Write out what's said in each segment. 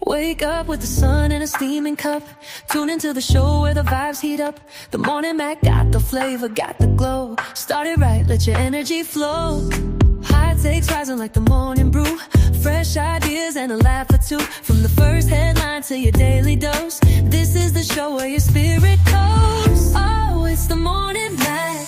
Wake up with the sun in a steaming cup. Tune into the show where the vibes heat up. The Morning Mac got the flavor, got the glow. Start it right, let your energy flow. High takes rising like the morning brew. Fresh ideas and a laugh or two. From the first headline to your daily dose. This is the show where your spirit goes. Oh, it's the Morning Mac,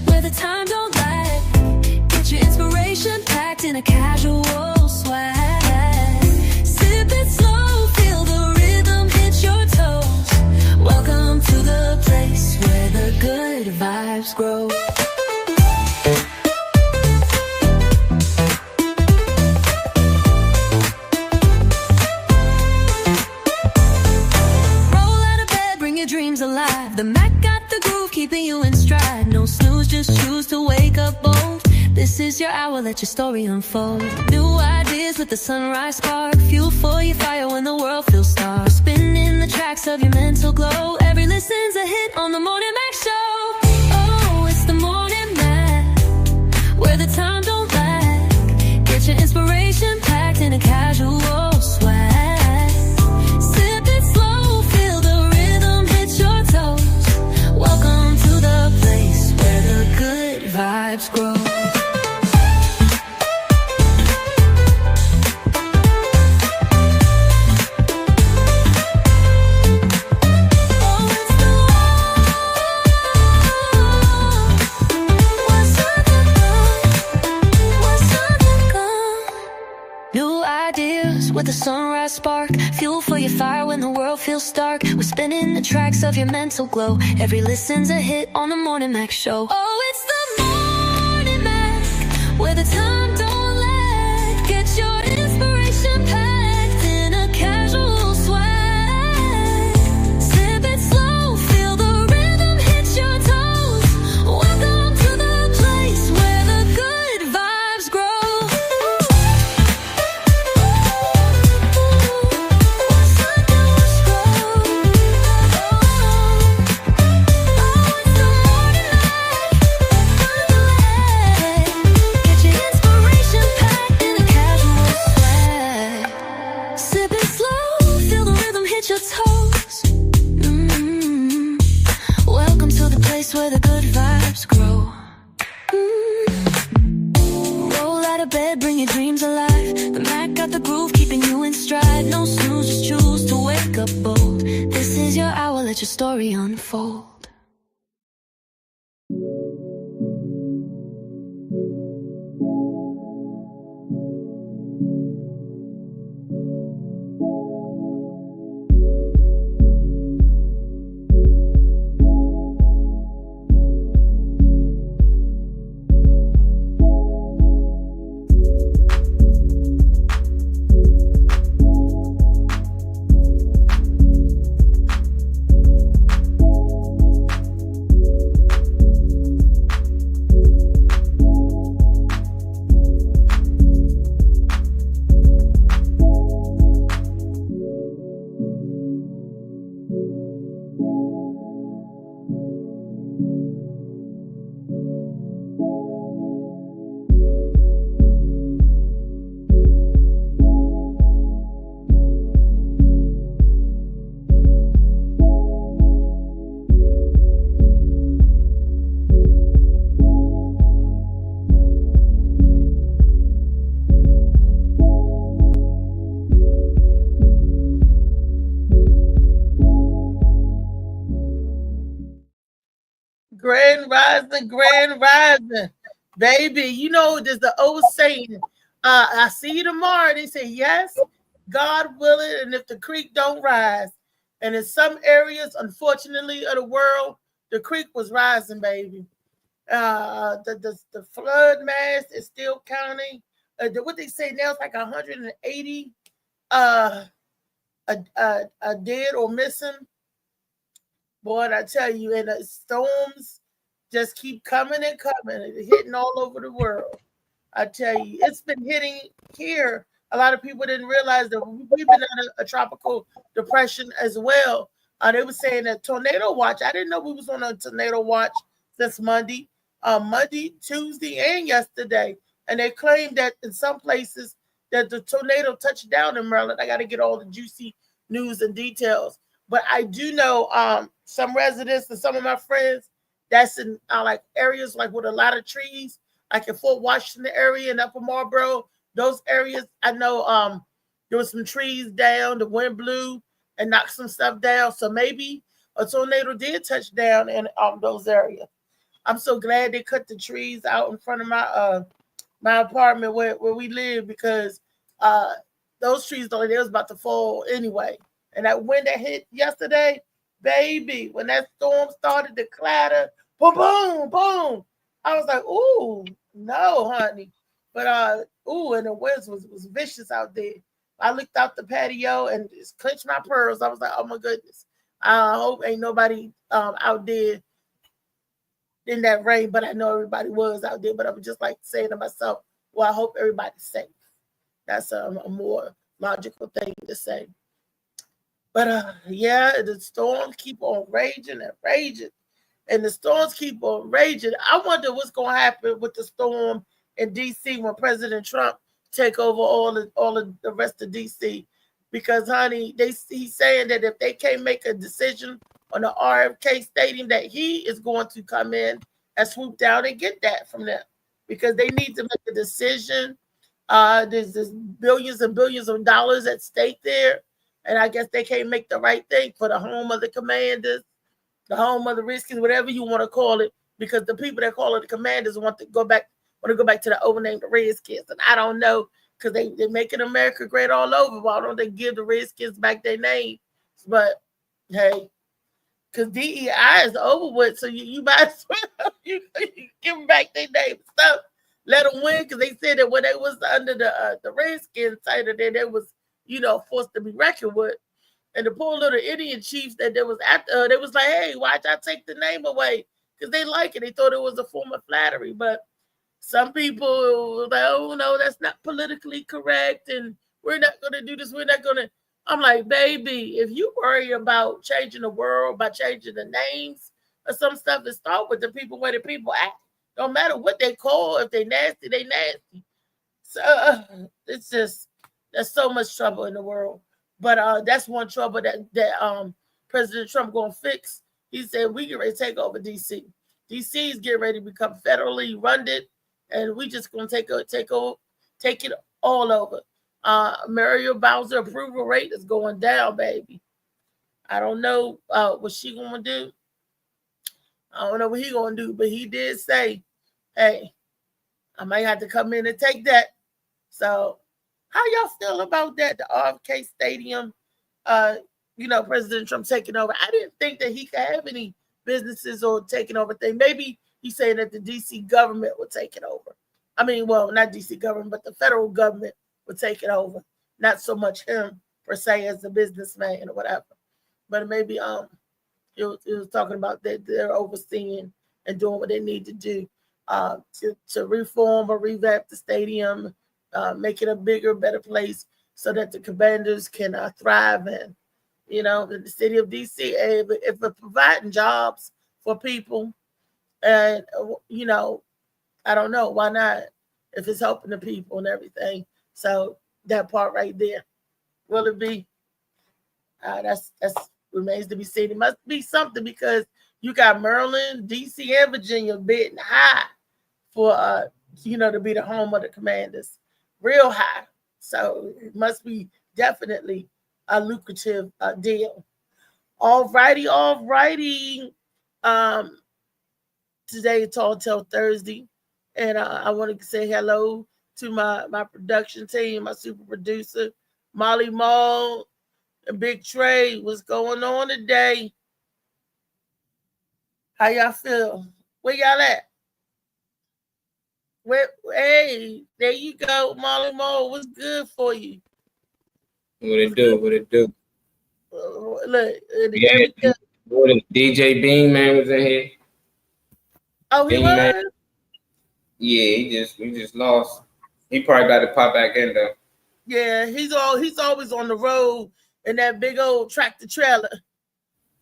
where the time don't lag. Get your inspiration packed in a casual swag. Sip it slow, feel the rhythm hit your toes. Welcome to the place where the good vibes grow. Dreams alive. The Mac got the groove, keeping you in stride. No snooze, just choose to wake up bold. This is your hour, let your story unfold. New ideas with the sunrise spark. Fuel for your fire when the world feels stark. Spinning the tracks of your mental glow. Every listen's a hit on the Morning Mac Show. Oh, it's the Morning Mac, where the time don't lag. Get your inspiration packed in a casual swag. Welcome to the place where the good vibes grow. With a sunrise spark, fuel for your fire when the world feels stark. We're spinning the tracks of your mental glow. Every listen's a hit on the Morning Mac Show. Oh, it's the Morning Mac, where the time don't lag. Get your inspiration packed in a casual swag. Sip it slow, feel the rhythm hit your toes. Welcome to the place where the good vibes grow. Welcome to the place where the good vibes grow. Roll out of bed, bring your dreams alive. The Mac got the groove, keeping you in stride. No snooze, just choose to wake up bold. This is your hour, let your story unfold. Grand rising, baby. You know, there's the old saying, I see you tomorrow. They say, yes, God willing, and if the creek don't rise. And in some areas, unfortunately, of the world, the creek was rising, baby. The flood mass is still counting. What they say now is like 180 dead or missing. Boy, I tell you, and the storms just keep coming and coming, hitting all over the world. I tell you, it's been hitting here. A lot of people didn't realize that we've been in a tropical depression as well. They were saying that tornado watch. I didn't know we was on a tornado watch since Monday, Tuesday, and yesterday. And they claimed that in some places that the tornado touched down in Maryland. I got to get all the juicy news and details. But I do know some residents and some of my friends that's in like areas like with a lot of trees, like in Fort Washington area and Upper Marlboro, those areas. I know there was some trees down, the wind blew and knocked some stuff down. So maybe a tornado did touch down in those areas. I'm so glad they cut the trees out in front of my apartment where we live, because those trees they was about to fall anyway. And that wind that hit yesterday, baby, when that storm started to clatter, boom, boom, boom. I was like, ooh, no, honey. But and the winds was vicious out there. I looked out the patio and just clenched my pearls. I was like, oh my goodness. I hope ain't nobody out there in that rain, but I know everybody was out there. But I was just like saying to myself, well, I hope everybody's safe. That's a more logical thing to say. But yeah, the storms keep on raging and raging. And the storms keep on raging. I wonder what's going to happen with the storm in D.C. when President Trump take over all of the rest of D.C. Because, honey, he's saying that if they can't make a decision on the RFK Stadium, that he is going to come in and swoop down and get that from them, because they need to make a decision. There's billions and billions of dollars at stake there, and I guess they can't make the right thing for the home of the Commanders, the home of the Redskins, whatever you want to call it, because the people that call it the Commanders want to go back to the old name, the Redskins, and I don't know, because they're making America great all over. Why don't they give the Redskins back their name? But hey, because DEI is over with, so you might as well you give them back their name. So let them win, because they said that when they was under the Redskins title, then they was forced to be reckoned with. And the poor little Indian chiefs that there was after they was like, hey, why'd y'all take the name away? Because they like it. They thought it was a form of flattery. But some people were like, oh, no, that's not politically correct. And we're not going to do this. We're not going to. I'm like, baby, if you worry about changing the world by changing the names or some stuff, and start with the people where the people act. Don't matter what they call. If they nasty, they nasty. So it's just, there's so much trouble in the world. But that's one trouble that President Trump gonna fix. He said we get ready to take over DC. DC is getting ready to become federally funded, and we just gonna take it all over. Muriel Bowser approval rate is going down, baby. I don't know what she gonna do. I don't know what he gonna do, but he did say, "Hey, I might have to come in and take that." So. How y'all feel about that? The RFK Stadium, President Trump taking over. I didn't think that he could have any businesses or taking over thing. Maybe he's saying that the DC government would take it over. I mean, well, not DC government, but the federal government would take it over. Not so much him per se as a businessman or whatever. But maybe he was talking about that they're overseeing and doing what they need to do to reform or revamp the stadium. Make it a bigger, better place so that the Commanders can thrive in, in the city of DC. If it's providing jobs for people, and, I don't know, why not? If it's helping the people and everything. So that part right there, will it be? That's remains to be seen. It must be something, because you got Maryland, DC, and Virginia bidding high for, to be the home of the Commanders. Real high. So it must be definitely a lucrative deal. All righty. Today it's Tall Tale Thursday, and I want to say hello to my production team, my super producer, Molly Mall, and Big Trey. What's going on today? How y'all feel? Where y'all at? Hey, there you go, Molly Mo. What's good for you? What it do? Look, DJ Bean Man was in here. Oh, he was? Man. Yeah, we just lost. He probably got to pop back in though. Yeah, he's always on the road in that big old tractor trailer.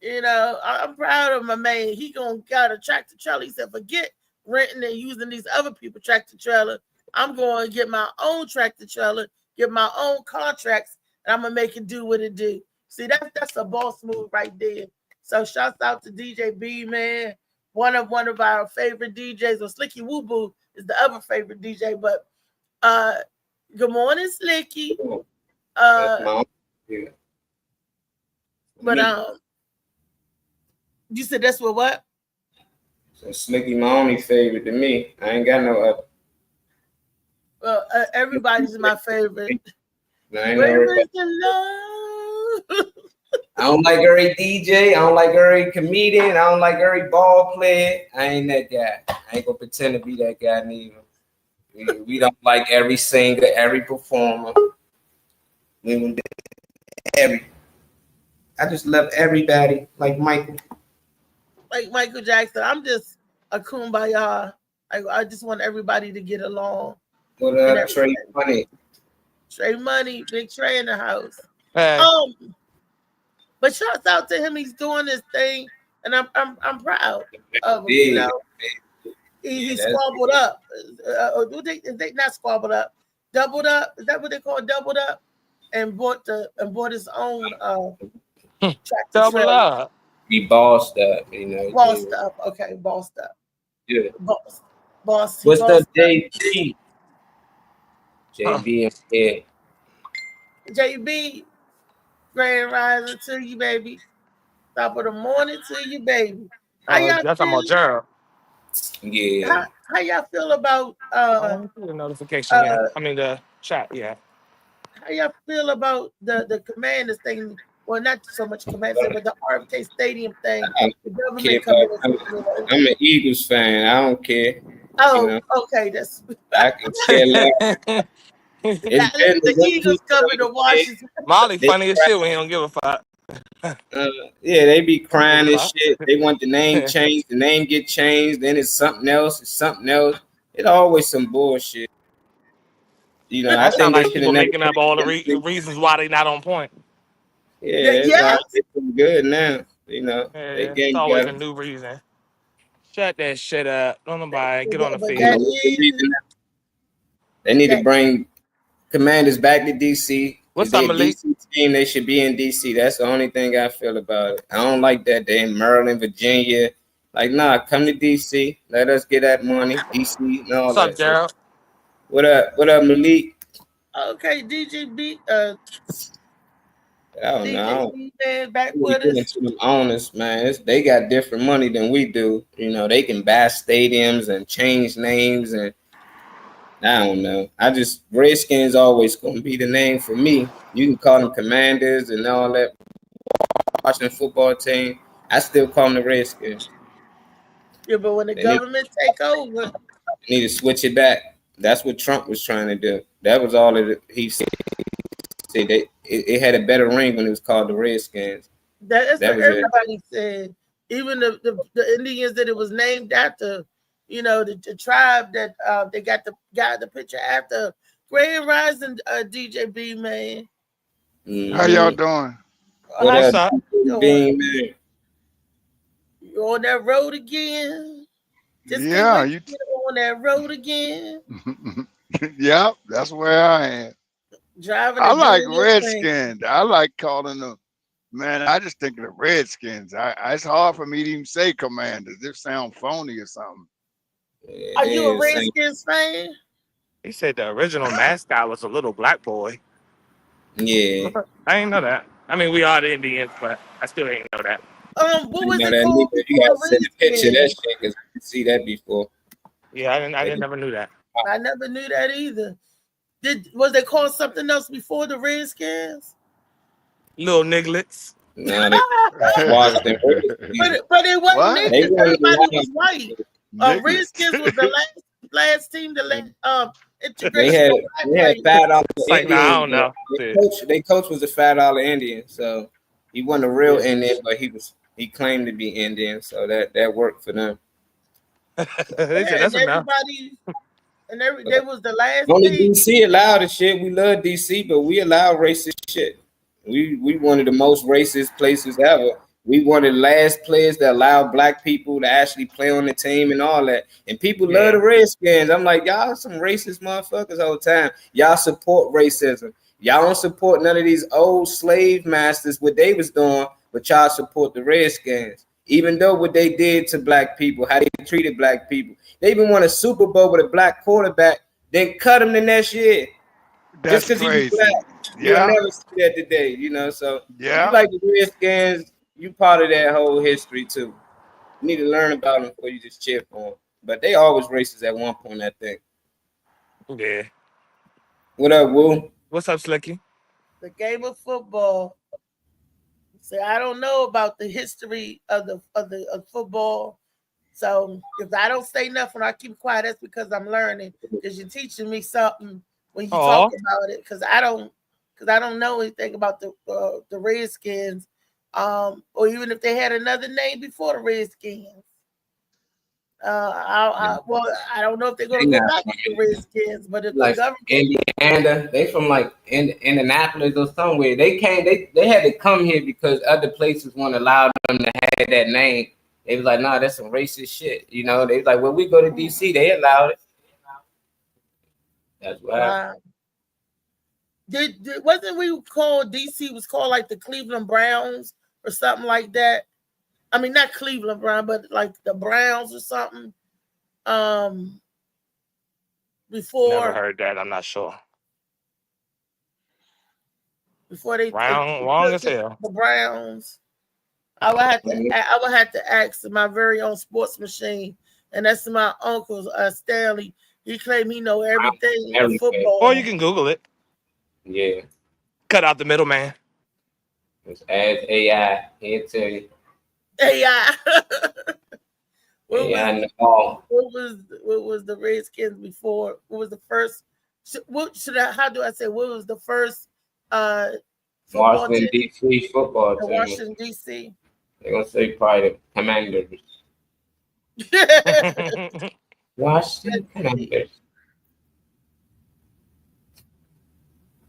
I'm proud of my man. He got a tractor trailer. He said, forget renting and using these other people tractor trailer. I'm going to get my own tractor trailer get my own contracts, and I'm gonna make it do what it do. See, that's a boss move right there. So shouts out to DJ B, man. One of our favorite DJs. Or Slicky Woo Boo is the other favorite DJ. But good morning, Slicky. Yeah. But you said that's what? So Slicky, my only favorite to me. I ain't got no other. Well, everybody's my favorite. Where is the love? I don't like every DJ. I don't like every comedian. I don't like every ball player. I ain't that guy. I ain't gonna pretend to be that guy neither. We don't like every singer, every performer. I just love everybody like Michael. Like Michael Jackson. I'm just a kumbaya. I just want everybody to get along. What up, Trey Money? Trey Money, Big Trey in the house. Hey. But shouts out to him. He's doing this thing, and I'm proud of him. You know, he squabbled up. They not squabbled up? Doubled up. Is that what they call doubled up? And bought his own double up. Be bossed up, you know. Bossed up. Okay, bossed up. Yeah. Boss. What's up, JB? JB and Ed. JB, grand rising to you, baby. Top of the morning to you, baby. That's about Gerald. Yeah. How y'all feel about the notification? I mean the chat. Yeah. How y'all feel about the Commanders thing? Well, not so much Commanders, but the RFK Stadium thing. The government coming. I'm an Eagles fan. I don't care. Oh, you know? Okay. That's. I can care less. The Eagles coming to Washington. Molly funny as shit when he don't give a fuck. Yeah, they be crying and shit. They want the name changed. The name get changed. Then it's something else. It's something else. It's always some bullshit. You know, I think like people making up all the reasons why they not on point. Yeah. It's good now. You know, it's always a new reason. Shut that shit up. Don't nobody get on the field. They need to bring Commanders back to DC. What's up, Malik? DC team, they should be in DC. That's the only thing I feel about it. I don't like that they're in Maryland, Virginia. Like, nah, come to DC. Let us get that money. DC and all that. What's up, Gerald? What up, Malik? Okay, DJB. I don't know. Man, back with us. Honest, man. They got different money than we do. You know, they can buy stadiums and change names, and I don't know. Redskins always gonna be the name for me. You can call them Commanders and all that. Washington football team, I still call them the Redskins. Yeah, but when the government take over, they need to switch it back. That's what Trump was trying to do. That was all he said. It had a better ring when it was called the Redskins. That's what everybody said. Even the Indians that it was named after, you know, the tribe that they got the picture after. Grand rising, DJ B, man. Mm-hmm. How y'all doing? What's up, Bean, man? You on that road again? You on that road again? Yep, that's where I am. Driving. I like Redskins. I like calling them. Man, I just think of the Redskins. It's hard for me to even say Commanders. They sound phony or something. Are you a Redskins fan? He said the original mascot was a little black boy. Yeah. I didn't know that. I mean, we are the Indians, but I still didn't know that. What was it called? You got to send a picture of that shit because I didn't see that before. Yeah, I never knew that. I never knew that either. Was they called something else before the Redskins? Little nigglets. No, they washed them. But it wasn't niggas. Everybody was white. Redskins was the last team to let integration. They had $5 Indians. I don't know. Their coach was a $5 Indian, so he wasn't a real Indian, but he claimed to be Indian, so that worked for them. That's enough. They was the last. Only team. DC allowed the shit. We love DC, but we allow racist shit. We one of the most racist places ever. We one of the last players that allowed black people to actually play on the team and all that. And people love the Redskins. I'm like, y'all some racist motherfuckers all the time. Y'all support racism. Y'all don't support none of these old slave masters, what they was doing, but y'all support the Redskins. Even though what they did to black people, how they treated black people. They even won a Super Bowl with a black quarterback, then cut him the next year. That's Just because he was crazy. black. You'll Yeah. never see that today, you know. So if Yeah. you like the Redskins, you part of that whole history too. You need to learn about them before you just cheer for them. But they always racist at one point, I think. Yeah. What up, Woo? What's up, Slicky? The game of football. See, I don't know about the history of football. So if I don't say nothing, I keep quiet. That's because I'm learning. Because you're teaching me something when you talk about it. Because I don't know anything about the Redskins, or even if they had another name before the Redskins. I don't know if they're going to go back to the Redskins, but if like the government, Indiana, they from like Indianapolis or somewhere. They came. They had to come here because other places won't allow them to have that name. They was like, nah, that's some racist shit. You know, they was like, when we go to DC, they allowed it. That's why. Wasn't we called DC was called like the Cleveland Browns or something like that? I mean, not Cleveland Brown, but like the Browns or something. Before Never heard that. I'm not sure. Before they wrong as hell. The Browns. I would have to ask my very own sports machine, and that's my uncle Stanley. He claimed he know everything in football. Or you can Google it. Yeah. Cut out the middleman. Just ask AI. He'll tell you. AI. What was the Redskins before? What was the first? How do I say? What was the first? Washington D.C. football team. Washington D.C. They're gonna say probably the Commanders. Washington Commanders.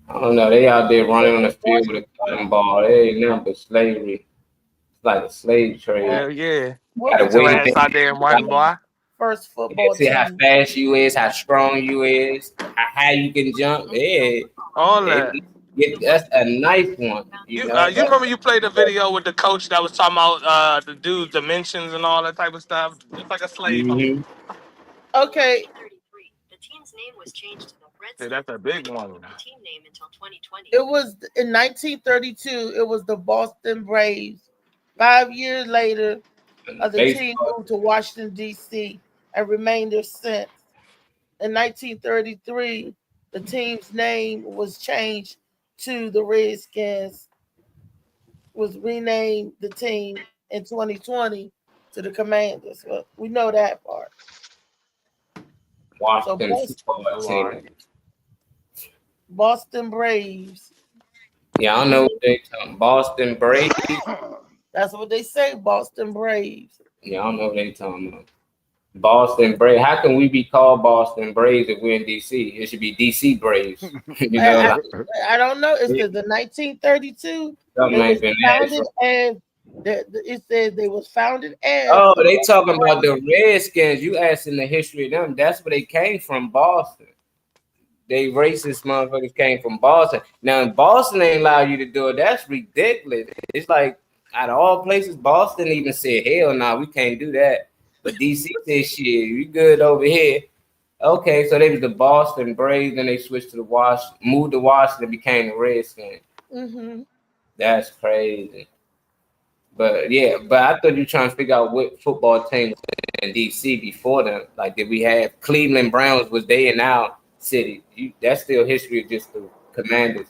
I don't know. They out there running on the field with a cotton ball. They ain't nothing but slavery. It's like a slave trade. Hell yeah. Gotta wait out there and run, boy. First football see team. how fast you is, how strong you is, how you can jump. Yeah. All that. That's a nice one. You know? You remember you played the video with the coach that was talking about the dude's dimensions and all that type of stuff? It's like a slave. Mm-hmm. Okay. The team's name was changed to the Red Sox. That's a big one. Team name until 2020. It was in 1932. It was the Boston Braves. 5 years later, the team moved to Washington D.C. and remained there since. In 1933, the team's name was changed to the Redskins. Was renamed the team in 2020 to the Commanders. Well, we know that part. Boston Braves. Yeah, I don't know what they talking. Boston Braves. That's what they say, Boston Braves. Yeah, I don't know what they talking about. Boston Braves. How can we be called Boston Braves if we're in DC? It should be DC Braves. You know? I don't know. It's the 1932. It said they was founded as. Oh, they talking about the Redskins. You asking the history of them. That's where they came from, Boston. They racist motherfuckers came from Boston. Now, in Boston ain't allow you to do it. That's ridiculous. It's like, out of all places, Boston even said, hell no, we can't do that. But DC said, shit, you good over here. Okay, so they was the Boston Braves, then they switched to moved to Washington, became the Redskins. Mm-hmm. That's crazy. But yeah, but I thought you were trying to figure out what football team was in DC before them. Like, did we have Cleveland Browns? Was they in our city? That's still history of just the Commanders.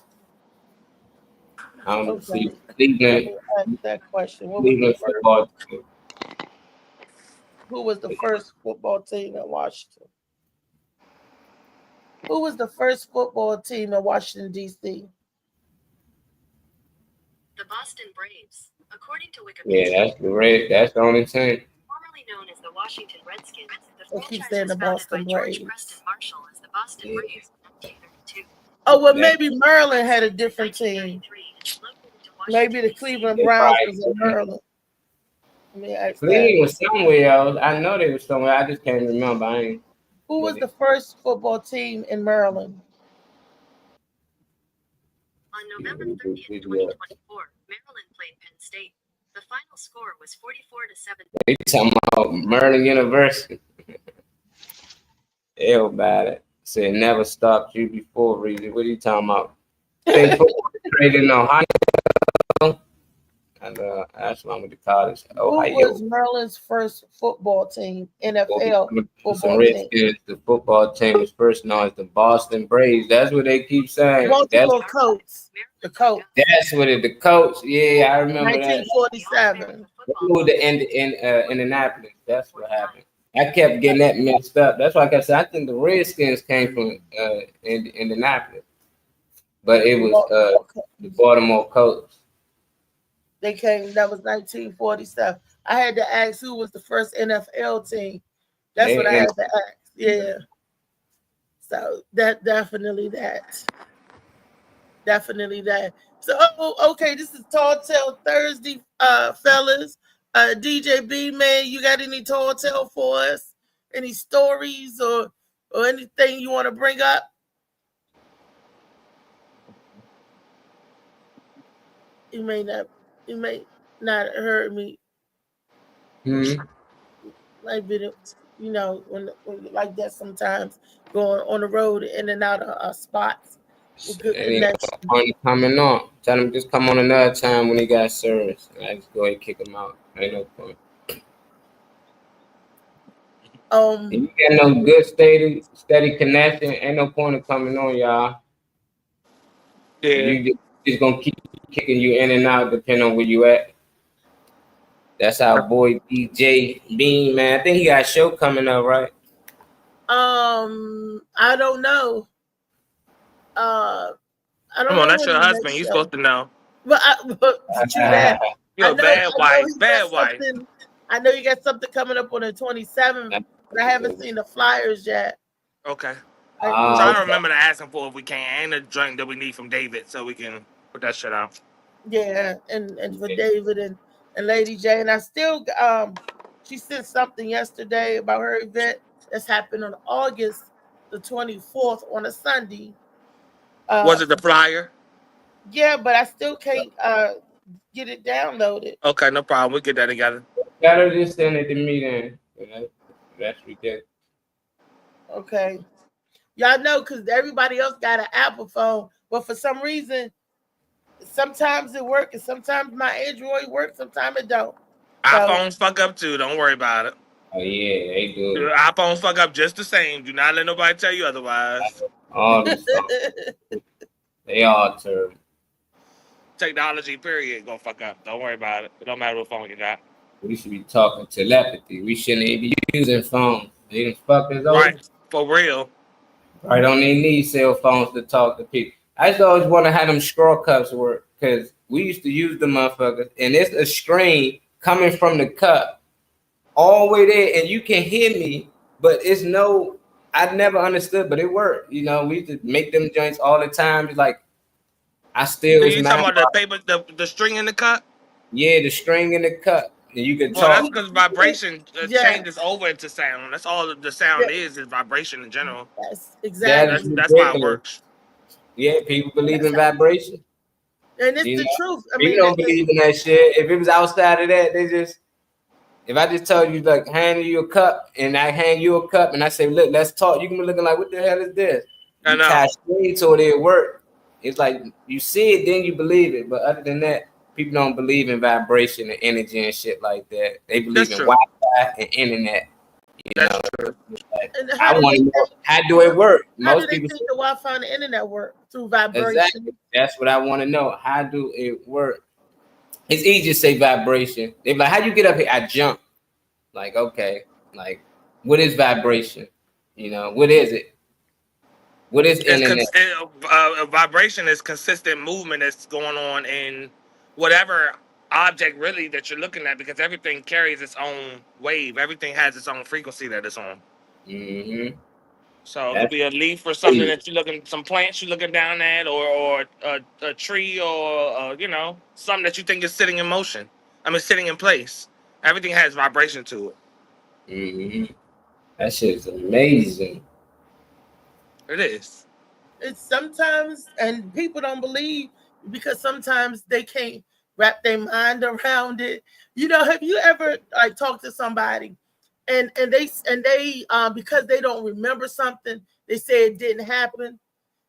See Cleveland. That question. Cleveland football team. Who was the first football team in Washington? Who was the first football team in Washington, D.C.? The Boston Braves. According to Wikipedia. Yeah, that's the only team. Formerly known as the Washington Redskins, the franchise was the Boston Braves. George Preston Marshall as the Boston Braves in 1932. Oh, well, maybe Maryland had a different team. Maybe the Cleveland Browns was in Maryland. Let me ask Cleveland that. was somewhere else. I know they was somewhere. I just can't remember. I ain't Who was really. the first football team in Maryland? On Yeah, November we do 30th, video. 2024, Maryland played Penn State. The final score was 44-7. They talking about Merlin University. Hell about it. Said never stopped you before, Reezy. What are you talking about? Think football trade in Ohio and that's one with the college. Who Ohio. was Maryland's first football team? NFL Some football team. Redskins. The football team was first known as the Boston Braves. That's what they keep saying. That's Multiple coats. The coat. that's what it. The coach. Yeah, I remember that. 1947. They moved to Indianapolis. That's what happened. I kept getting that mixed up. That's why I kept saying I think the Redskins came from Indianapolis, but it was the Baltimore Colts. They came. That was 1947. I had to ask who was the first NFL team. That's what I had to ask. Yeah. So that definitely that. Definitely that. So okay, this is Tall Tale Thursday, fellas. DJ B man, you got any Tall Tale for us? Any stories or anything you want to bring up? You may not heard me. Like been, when like that sometimes going on the road in and out of spots with good connection. Coming on. Tell him just come on another time when he got service. I just go ahead and kick him out. Ain't no point. You got no good steady connection. Ain't no point in coming on, y'all. Yeah. You just gonna keep kicking you in and out depending on where you at. That's our boy DJ Bean, man. I think he got a show coming up, right? I don't know. I don't Come on, know that's your husband. You supposed to know. But You're a bad wife. Bad wife. I know you got something coming up on the 27th, but I haven't seen the flyers yet. Okay. Try to remember to ask him for if we can. And a drink that we need from David so we can put that shit out. Yeah, and for David and Lady J. And I still she sent something yesterday about her event that's happened on August the 24th on a Sunday. Was it the flyer? Yeah, but I still can't get it downloaded. Okay, no problem. We'll get that together. Gotta just send it to me then. That's ridiculous. Okay. Y'all know because everybody else got an Apple phone, but for some reason, sometimes it works and sometimes my Android works, sometimes it don't. iPhones fuck up too. Don't worry about it. Oh yeah, they do. iPhones fuck up just the same. Do not let nobody tell you otherwise. All the they all turn. Technology, period, gonna fuck up. Don't worry about it. It don't matter what phone you got. We should be talking telepathy. We shouldn't even be using phones. These fuckers over. Right, for real. Right, don't even need cell phones to talk to people. I just always want to have them scroll cups work because we used to use the motherfuckers, and it's a screen coming from the cup all the way there, and you can hear me, but it's no. I never understood, but it worked. We used to make them joints all the time. It's like I still. So you talking about the paper, the string in the cup? Yeah, the string in the cup. And you can well, talk. That's because vibration changes over into sound. That's all the sound is vibration in general. Yes, exactly. That's how it works. Yeah, people believe in vibration. And it's the truth. People don't believe in that shit. If it was outside of that, if I just told you, like, hand you a cup, and I hand you a cup, and I say, look, let's talk, you can be looking like, what the hell is this? I know. Tie straight to it work. It's like, you see it, then you believe it. But other than that, people don't believe in vibration and energy and shit like that. They believe in Wi-Fi and internet. That's true. I want to know, how do it work? How do they think the Wi-Fi and the internet work? Through vibration. Exactly. That's what I want to know. How do it work? It's easy to say vibration. They're like, how do you get up here? I jump. Like, okay. Like, what is vibration? What is it? What is internet? Vibration is consistent movement that's going on in whatever object really that you're looking at, because everything carries its own wave. Everything has its own frequency that it's on. Mm-hmm. So it could be a leaf or something that you're looking, some plants you're looking down at, or a tree, or something that you think is sitting in motion. Sitting in place. Everything has vibration to it. That shit's amazing. It is. It's sometimes, and people don't believe because sometimes they can't wrap their mind around it. You know, have you ever like talked to somebody and they because they don't remember something, they say it didn't happen?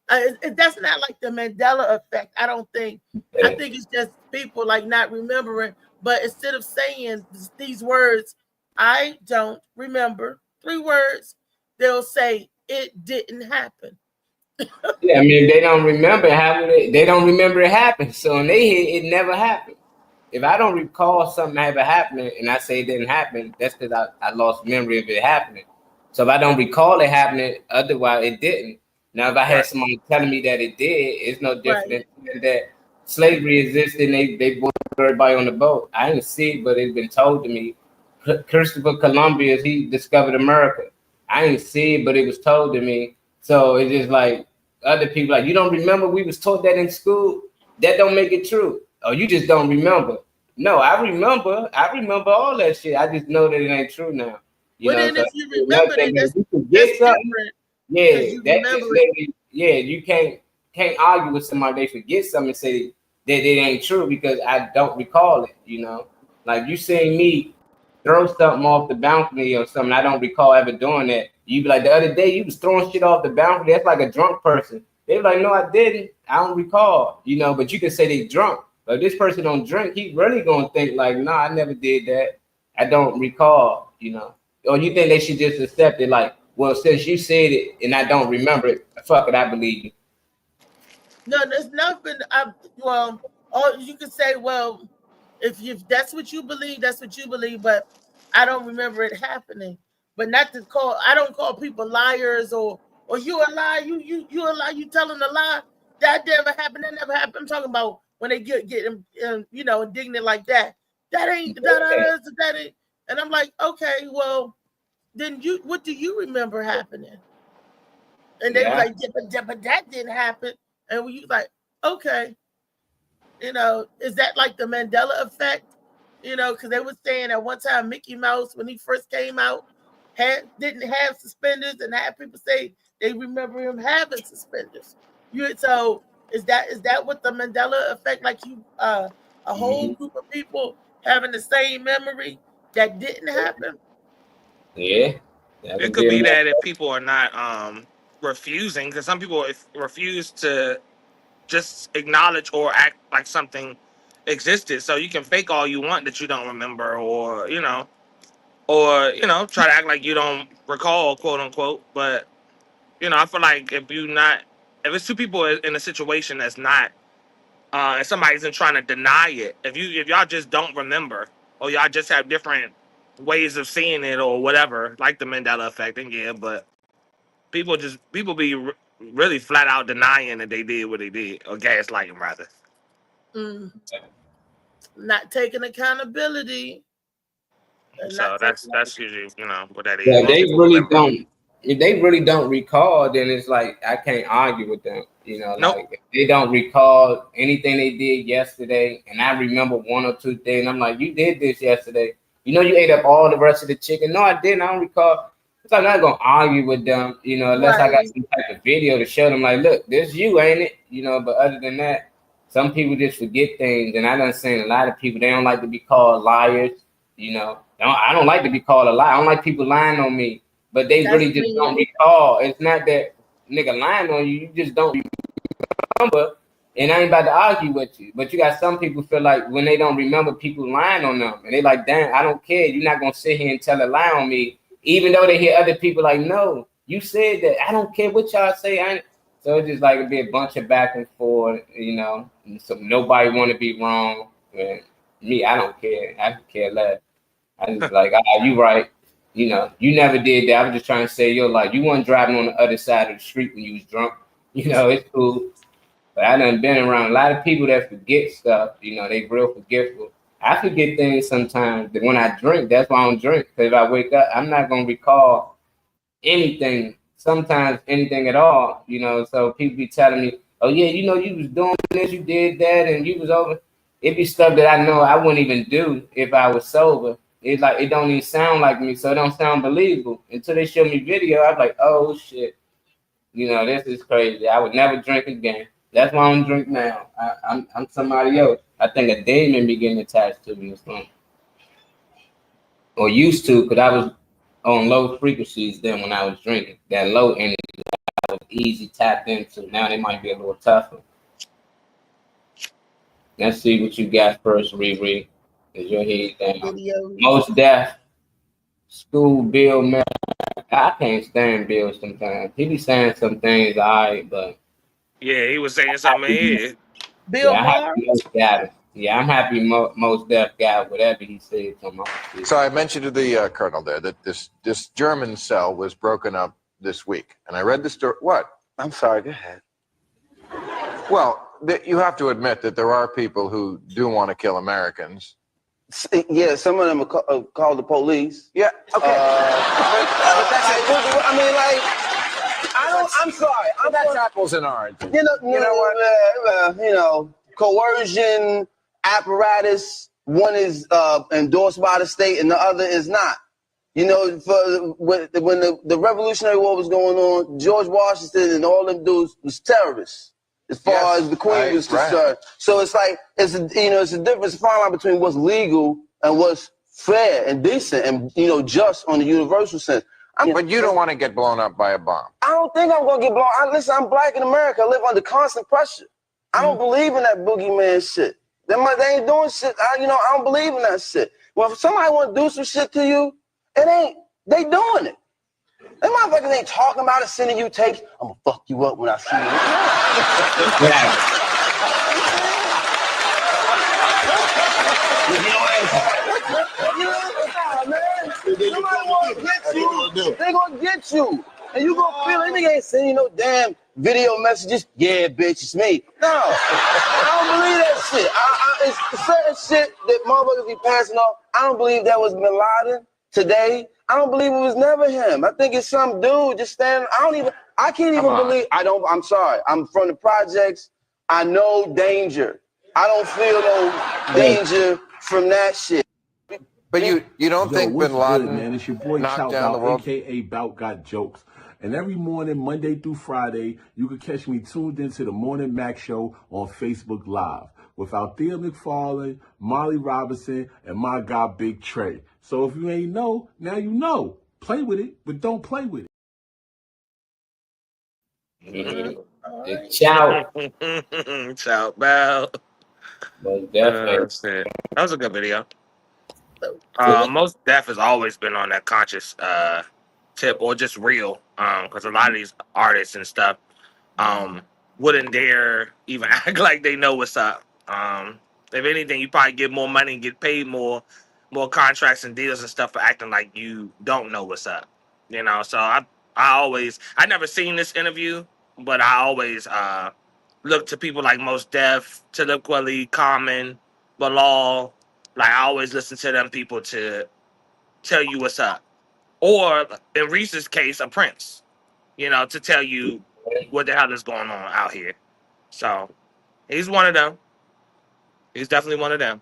That's not like the Mandela effect. I don't think. I think it's just people like not remembering. But instead of saying these words, I don't remember 3 words, they'll say it didn't happen. Yeah, I mean, they don't remember having they don't remember it happened. So in their head, it never happened. If I don't recall something ever happening and I say it didn't happen, that's because I lost memory of it happening. So if I don't recall it happening, otherwise it didn't. Now, if I had somebody telling me that it did, it's no different than that slavery existed and they brought everybody on the boat. I didn't see it, but it's been told to me. Christopher Columbus, he discovered America. I didn't see it, but it was told to me. So it's just like other people, like, you don't remember we was taught that in school? That don't make it true. Or you just don't remember. No, I remember all that shit. I just know that it ain't true now. Well, then if you remember it, that's something. Yeah, you remember it. Yeah, you can't argue with somebody. They forget something and say that it ain't true because I don't recall it. You know, like you seen me throw something off the balcony or something. I don't recall ever doing that. You be like, the other day you was throwing shit off the balcony. That's like a drunk person. They be like, no, I didn't. I don't recall. You know, but you can say they drunk. But if this person don't drink, he really gonna think like, nah, I never did that. I don't recall. You know, or you think they should just accept it? Like, well, since you said it and I don't remember it, fuck it, I believe you. No, there's nothing. Well, or you could say, well, if that's what you believe, that's what you believe. But I don't remember it happening. But not to call. I don't call people liars or you a lie. You a lie. You telling a lie. That never happened. That never happened. I'm talking about when they get indignant like that. That ain't that ain't. And I'm like, okay, well, then what do you remember happening? And they were like, yeah, but that didn't happen. And we like, okay, you know, is that like the Mandela effect? You know, because they were saying at one time Mickey Mouse, when he first came out, didn't have suspenders, and had people say they remember him having suspenders. So is that what the Mandela effect? Like a whole group of people having the same memory that didn't happen? Yeah, it could be that if people are not refusing, because some people refuse to just acknowledge or act like something existed. So you can fake all you want that you don't remember, or try to act like you don't recall, quote unquote. But I feel like if it's two people in a situation that's not, and somebody isn't trying to deny it, if y'all just don't remember, or y'all just have different ways of seeing it or whatever, like the Mandela effect, then yeah, but people be really flat out denying that they did what they did, or gaslighting rather. Not taking accountability. So that's usually what that is. Yeah, they really don't. If they really don't recall, then it's like I can't argue with them. Like if they don't recall anything they did yesterday, and I remember 1 or 2 things, I'm like, you did this yesterday. You ate up all the rest of the chicken. No, I didn't. I don't recall. So I'm not gonna argue with them, unless I got some type of video to show them, like, look, this you, ain't it? But other than that, some people just forget things, and I done seen a lot of people, they don't like to be called liars. I don't like to be called a liar. I don't like people lying on me, but they really just don't recall. It's not that nigga lying on you, you just don't remember. And I ain't about to argue with you, but you got some people feel like when they don't remember, people lying on them, and they like, damn, I don't care. You're not gonna sit here and tell a lie on me. Even though they hear other people like, no, you said that. I don't care what y'all say. So it's just like it'd be a bunch of back and forth, So nobody want to be wrong. And me, I don't care. I care less. I just like, you right. You never did that. I was just trying to say your life. You weren't driving on the other side of the street when you was drunk. It's cool. But I done been around a lot of people that forget stuff. They real forgetful. I forget things sometimes. That when I drink, that's why I don't drink. Because if I wake up, I'm not going to recall anything, sometimes anything at all. So people be telling me, oh, yeah, you was doing this, you did that, and you was over. It be stuff that I know I wouldn't even do if I was sober. It's like it don't even sound like me, so it don't sound believable. Until they show me video, I'm like, oh shit, this is crazy. I would never drink again. That's why I don't drink now. I'm somebody else. I think a demon be getting attached to me or something, or used to, because I was on low frequencies then when I was drinking. That low energy I was easy tapped into. Now they might be a little tougher. Let's see what you got first, Riri. Is your head down? Video. Most Def, School Bill, man. I can't stand Bill sometimes. He be saying some things, all right, but Yeah, he was saying something in here. Bill yeah, Maher. I'm happy Most Def got whatever he said to him. So I mentioned to the colonel there that this German cell was broken up this week, and I read the story. What? I'm sorry. Go ahead. Well, you have to admit that there are people who do want to kill Americans. Yeah, some of them are called the police. Yeah. Okay. But that's I mean, like, I'm sorry. That's apples and oranges. You know what? Coercion apparatus. One is endorsed by the state, and the other is not. When the Revolutionary War was going on, George Washington and all them dudes was terrorists, as far as the Queen was concerned. Right. So it's like it's a difference, fine line between what's legal and what's fair and decent and just on the universal sense. But you don't want to get blown up by a bomb. I don't think I'm gonna get blown. Listen, I'm black in America. I live under constant pressure. I don't believe in that boogeyman shit. They ain't doing shit. I don't believe in that shit. Well, if somebody want to do some shit to you, they doing it. Them motherfuckers ain't talking about it, sending you tapes. I'm gonna fuck you up when I see you. Somebody want to get you. They gonna get you. And you gonna feel it. Nigga ain't sending you no damn video messages. Yeah, bitch, it's me. No. I don't believe that shit. It's certain shit that motherfuckers be passing off. I don't believe that was Bin Laden today. I don't believe it was never him. I think it's some dude just standing. I can't even believe. I'm sorry. I'm from the projects. I know danger. I don't feel no danger from that shit. But you don't think Bin Laden good, man? It's your boy knocked Chow down the world? a.k.a. Bout Got Jokes. And every morning, Monday through Friday, you can catch me tuned into the Morning Mac Show on Facebook Live with Althea McFarlane, Molly Robinson, and my guy Big Trey. So if you ain't know, now you know. Play with it, but don't play with it. Chow. Chow Bow. Most definitely. That was a good video. Most Def has always been on that conscious tip or just real, because a lot of these artists and stuff wouldn't dare even act like they know what's up. If anything, you probably get more money and get paid more contracts and deals and stuff for acting like you don't know what's up. So I never seen this interview, but I always look to people like Most Def, Talib Kweli, Common, Bilal. Like, I always listen to them people to tell you what's up. Or, in Reese's case, a Prince, to tell you what the hell is going on out here. So, he's one of them. He's definitely one of them.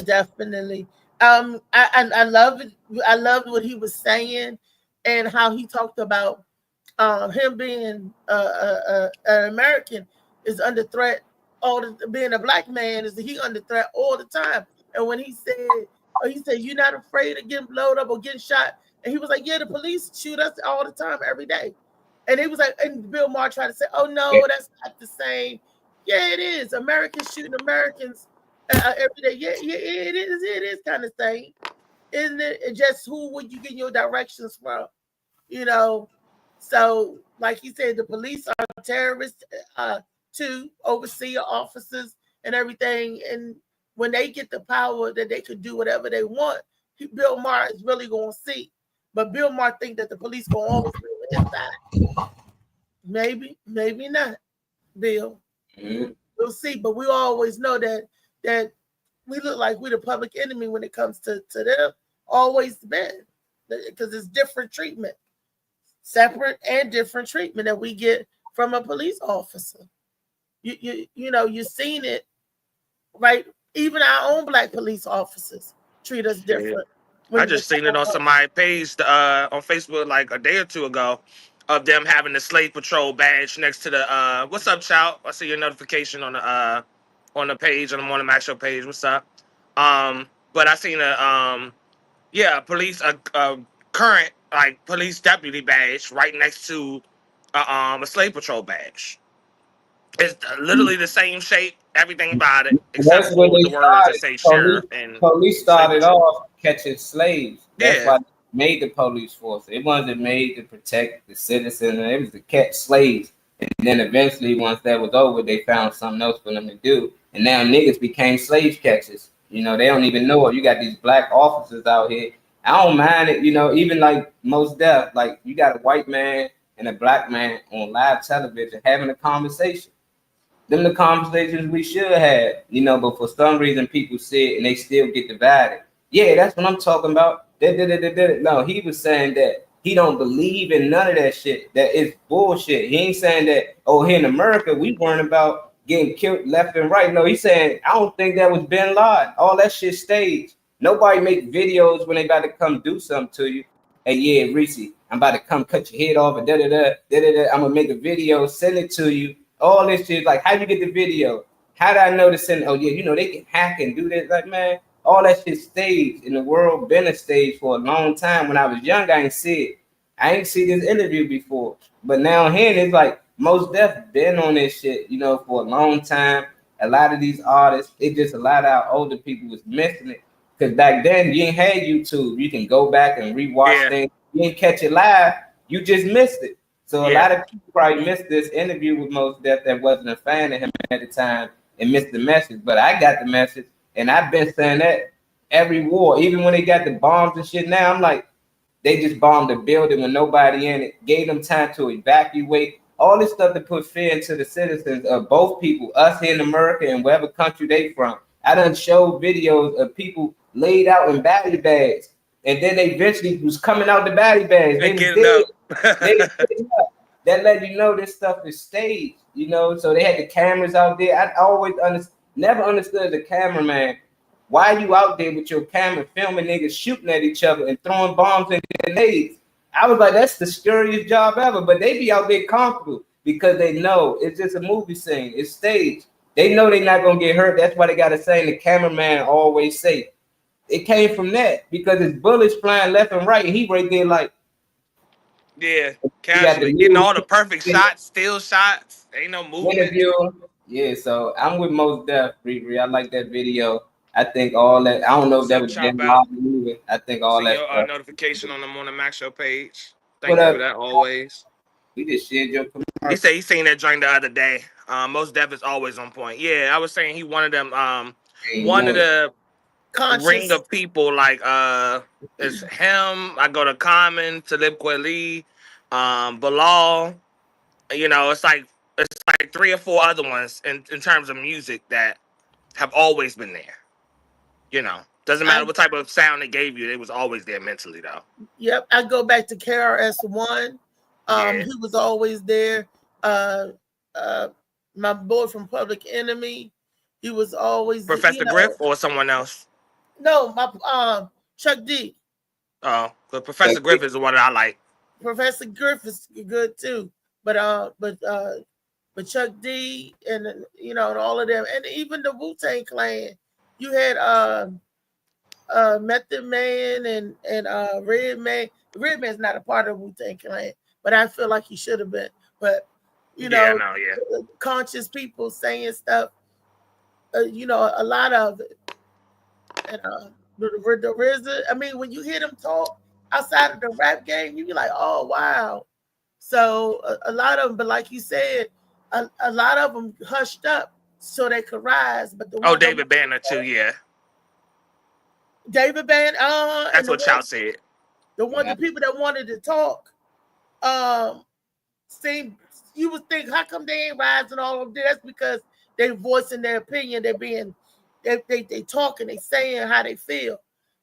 Definitely. I love it. I loved what he was saying and how he talked about him being an American is under threat. Being a black man is he under threat all the time. And when he said you're not afraid of getting blown up or getting shot, and he was like, yeah, the police shoot us all the time, every day. And he was like, and Bill Maher tried to say, oh no, that's not the same. Yeah, it is. Americans shooting Americans every day. Yeah, it is. It is kind of thing, isn't it? And just who would you get your directions from? So like he said, the police are terrorists. To overseer officers and everything, and when they get the power that they could do whatever they want, Bill Maher is really going to see. But Bill Maher think that the police going to always be on his side. Maybe not, Bill. Mm-hmm. We'll see. But we always know that we look like we're the public enemy when it comes to them. Always been, because it's different treatment, separate and different treatment that we get from a police officer. You've seen it, right? Even our own black police officers treat us Yeah. different. I just seen it on somebody's page on Facebook like a day or two ago of them having the Slave Patrol badge next to the what's up, child? I see your notification on the page on the Morning Mac Show page. What's up? But I seen a current like police deputy badge right next to a Slave Patrol badge. It's literally the same shape, everything about it, except That's where for they the words that started. say sheriff and Police Slave started Patrol. off catching slaves. That's Yeah. why they made the police force. It wasn't made to protect the citizens. It was to catch slaves. And then eventually, once that was over, they found something else for them to do. And now niggas became slave catchers. You know, they don't even know it. You got these black officers out here. I don't mind it. You know, even like Most Def, like you got a white man and a black man on live television having a conversation. Them the conversations we should have, you know, but for some reason people see it and they still get divided. Yeah, that's what I'm talking about. No, he was saying that he don't believe in none of that shit. That is bullshit. He ain't saying that, oh, here in America, we weren't about getting killed left and right. No, he's saying, I don't think that was Bin Laden. All that shit staged. Nobody make videos when they about to come do something to you. Hey, yeah, Reese, I'm about to come cut your head off and I'm gonna make a video, send it to you. All this shit, like, how'd you get the video? How did I know to send? Oh, yeah, you know, they can hack and do this. Like, man, all that shit staged in the world, been a stage for a long time. When I was young, I ain't see it. I ain't see this interview before. But now here, it's like, Most Def been on this shit, you know, for a long time. A lot of these artists, it just a lot of our older people was missing it. Because back then, you ain't had YouTube. You can go back and rewatch things. You didn't catch it live. You just missed it. So a lot of people probably missed this interview with Most Def that wasn't a fan of him at the time and missed the message. But I got the message, and I've been saying that every war, even when they got the bombs and shit now, I'm like, they just bombed the building with nobody in it, gave them time to evacuate, all this stuff to put fear into the citizens of both people, us here in America and wherever country they from. I done showed videos of people laid out in body bags, and then they eventually was coming out the body bags. They was dead. That let you know this stuff is staged, you know. So they had the cameras out there. I always never understood the cameraman. Why are you out there with your camera filming niggas shooting at each other and throwing bombs and grenades? I was like, that's the scariest job ever. But they be out there comfortable because they know it's just a movie scene. It's staged. They know they're not gonna get hurt. That's why they gotta say the cameraman always safe. It came from that because it's bullets flying left and right. And he right there like. Yeah, casually getting all the perfect shots, still shots. Ain't no movement. Yeah, so I'm with Most Def, Riri. I like that video. I think all that. I don't know if that was Bin Laden. I think all that. Your notification on the Morning Mac Show page. Thank you for that always. We just shared your commercial. He said he seen that joint the other day. Most Def is always on point. Yeah, I was saying he one of them. One of the ring of people like it's him. I go to Common, Talib Kweli, Bilal. You know, it's like 3 or 4 other ones in terms of music that have always been there. You know, doesn't matter what type of sound they gave you, they was always there mentally though. Yep, I go back to KRS-One. He was always there. My boy from Public Enemy, he was always Professor Griff or someone else. No, my Chuck D. Oh, but Professor Griff is the one that I like. Professor Griff is good too, but Chuck D and you know and all of them, and even the Wu-Tang Clan. You had Method Man and Redman. Redman's not a part of Wu-Tang Clan, but I feel like he should have been. But you know, conscious people saying stuff. You know, a lot of it. And the RZA, I mean, when you hear them talk outside of the rap game, you be like, oh wow. So a lot of them, but like you said, a lot of them hushed up so they could rise. But David Banner too, yeah. David Banner, that's what y'all said. The people that wanted to talk, seemed you would think, how come they ain't rising all of them? That's because they voicing their opinion. They talking, they saying how they feel.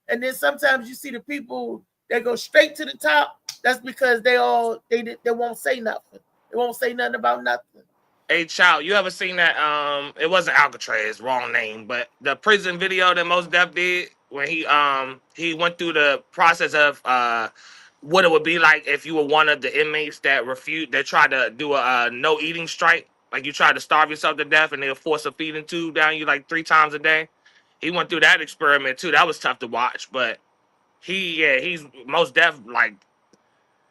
And then sometimes you see the people that go straight to the top. That's because they won't say nothing. They won't say nothing about nothing. Hey, child, you ever seen that? It wasn't Alcatraz, wrong name, but the prison video that Most Def did when he went through the process of what it would be like if you were one of the inmates that tried to do a no eating strike, like you tried to starve yourself to death and they'll force a feeding tube down you like 3 times a day. He went through that experiment too. That was tough to watch, but he's most deaf, like,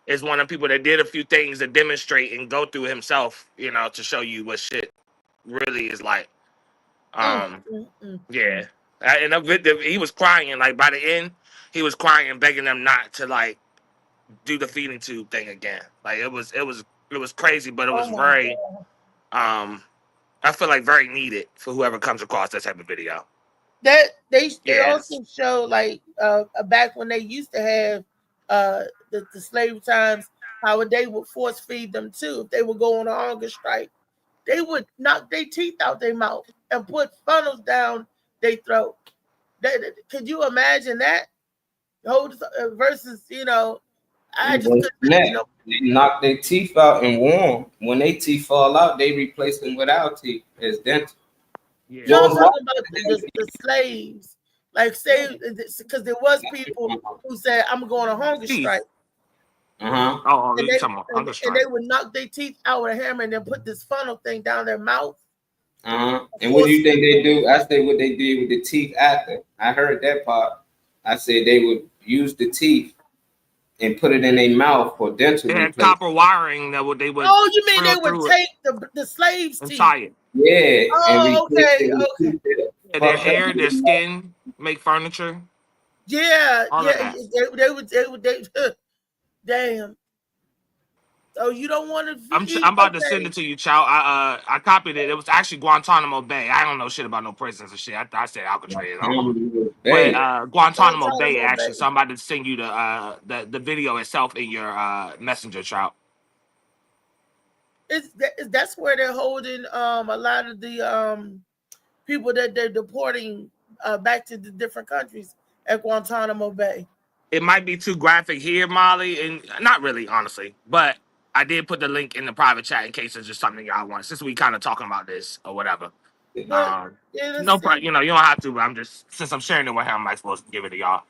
is one of the people that did a few things to demonstrate and go through himself, you know, to show you what shit really is like. Yeah. And he was crying, like by the end, he was crying, begging them not to like do the feeding tube thing again. Like it was crazy, but it was very I feel like very needed for whoever comes across that type of video. That they also show like back when they used to have the slave times, how they would force feed them too. If they would go on a hunger strike, they would knock their teeth out their mouth and put funnels down their throat. Could you imagine that? Versus, you know, I just couldn't. They knock their teeth out and warm. When they teeth fall out, they replace them with our teeth as dental. Yeah. No, I'm talking about the slaves. Like, say, because there was people who said, I'm going on a hunger strike. Oh, and they would knock their teeth out with a hammer and then put this funnel thing down their mouth. And what do you think they do? I say what they did with the teeth after. I heard that part. I said they would use the teeth and put it in their mouth for dental. They had copper wiring that they would. Oh, you mean they would take the slaves' teeth? Yeah. Oh, okay. Their hair, their skin, make furniture. Yeah, they would. Damn. Oh, you don't want to? I'm about to send it to you, Chow. I copied it. It was actually Guantanamo Bay. I don't know shit about no prisons and shit. I said Alcatraz. But Guantanamo Bay actually. So I'm about to send you the video itself in your messenger, Chow. That's where they're holding a lot of the people that they're deporting back to the different countries at Guantanamo Bay. It might be too graphic here, Molly, and not really, honestly, but I did put the link in the private chat in case it's just something y'all want, since we kind of talking about this or whatever. No problem. You know, you don't have to, but I'm just, since I'm sharing it with him, I'm supposed to give it to y'all.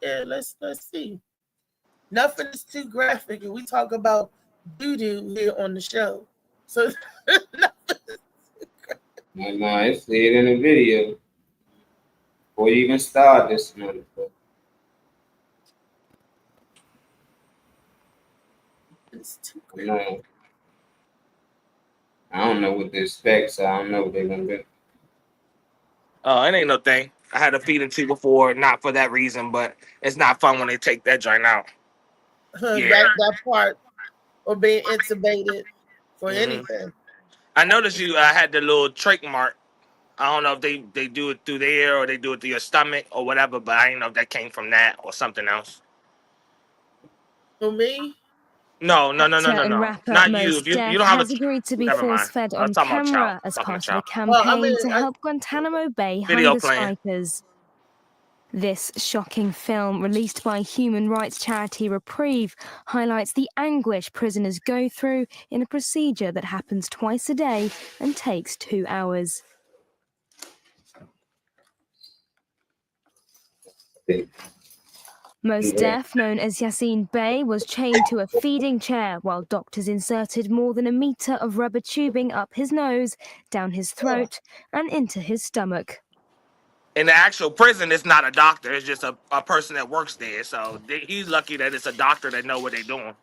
Yeah, let's see. Nothing is too graphic, and we talk about doo-doo here on the show. So no, I see it in the video. Before you even start this motherfucker. No. I don't know what to expect, so I don't know what they're gonna do. Oh, it ain't no thing. I had a feeding tube before, not for that reason, but it's not fun when they take that joint out. That part of being intubated for anything. I noticed you had the little trach mark. I don't know if they do it through there or they do it through your stomach or whatever, but I didn't know if that came from that or something else. For me? No. Not you. You don't have has agreed to be force-fed on camera as part of a campaign to help Guantanamo Bay hunger strikers. This shocking film, released by human rights charity Reprieve, highlights the anguish prisoners go through in a procedure that happens twice a day and takes 2 hours. Mos Def, known as Yassine Bey, was chained to a feeding chair while doctors inserted more than 1 meter of rubber tubing up his nose, down his throat, and into his stomach. In the actual prison, it's not a doctor. It's just a person that works there. So he's lucky that it's a doctor that know what they're doing.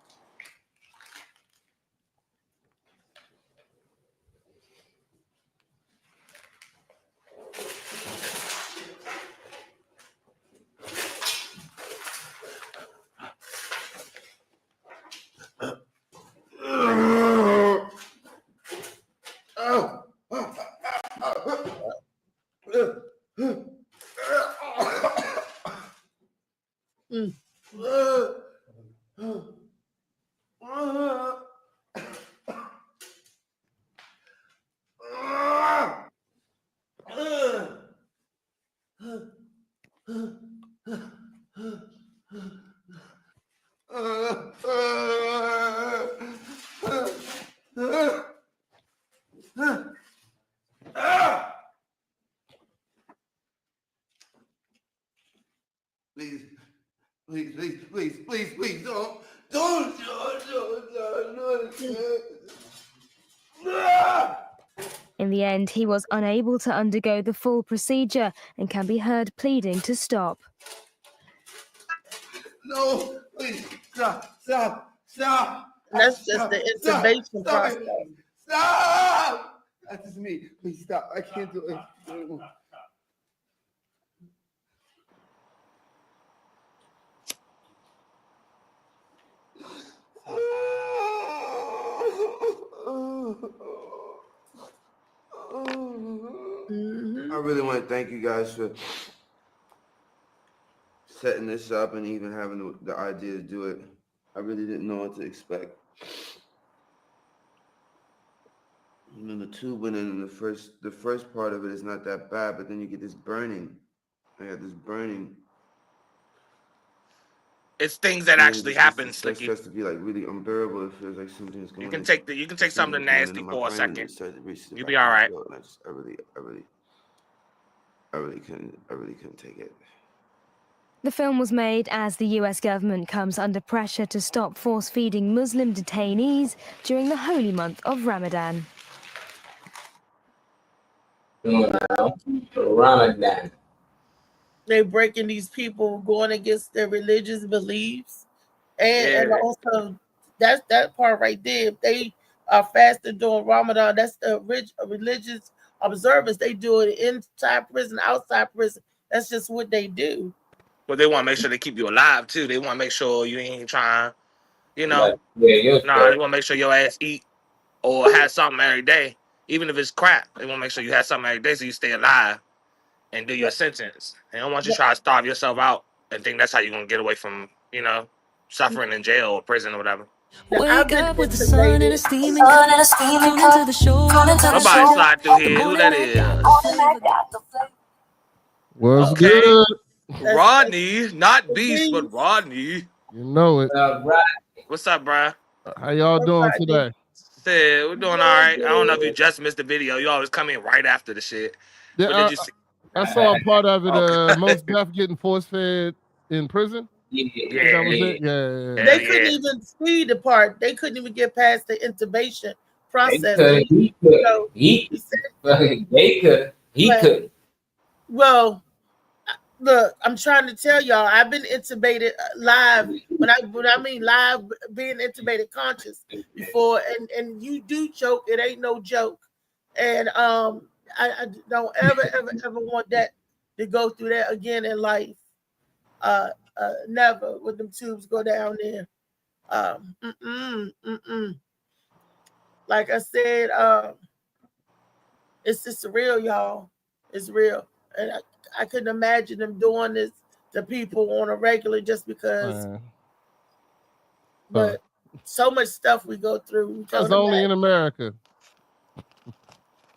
please, don't. In the end, he was unable to undergo the full procedure and can be heard pleading to stop. No, please, stop. That's just the intubation process. Stop! That's just me. Please stop. I can't do it. I really want to thank you guys for setting this up and even having the idea to do it. I really didn't know what to expect. You know, the tubing and the first part of it is not that bad, but then you get this burning. I got this burning. It's things that actually happen, Slicky. It starts to be like really unbearable. It feels like something's going. You can take something nasty for a second. You'll be all right. I really couldn't take it. The film was made as the US government comes under pressure to stop force-feeding Muslim detainees during the holy month of Ramadan. Ramadan. They're breaking these people, going against their religious beliefs, and also that's that part right there. If they are fasting during Ramadan, that's the religious observance. They do it inside prison, outside prison. That's just what they do. But they want to make sure they keep you alive too. They want to make sure you ain't trying, they want to make sure your ass eat or have something every day, even if it's crap. They want to make sure you have something every day so you stay alive and do your sentence. They don't want you to try to starve yourself out and think that's how you're gonna get away from, suffering in jail or prison or whatever. Wake up with the sun and a steaming cup. Tune into the show. Somebody slide through here. Who that is? What's good? Rodney, not Beast, but Rodney. You know it. What's up, bro? How y'all doing today? We're doing all right. I don't know if you just missed the video. You always come in right after the shit. Yeah, I saw a part of it. Most Def getting force fed in prison. They couldn't even see the part. They couldn't even get past the intubation process. He could. Well, look, I'm trying to tell y'all, I've been intubated live. When I mean live, being intubated conscious before, and you do choke. It ain't no joke. And I don't ever want that to go through that again in life. Never with them tubes go down there. Like I said, it's just real, y'all. It's real, and I couldn't imagine them doing this to people on a regular just because. But so much stuff we go through. That's only in America.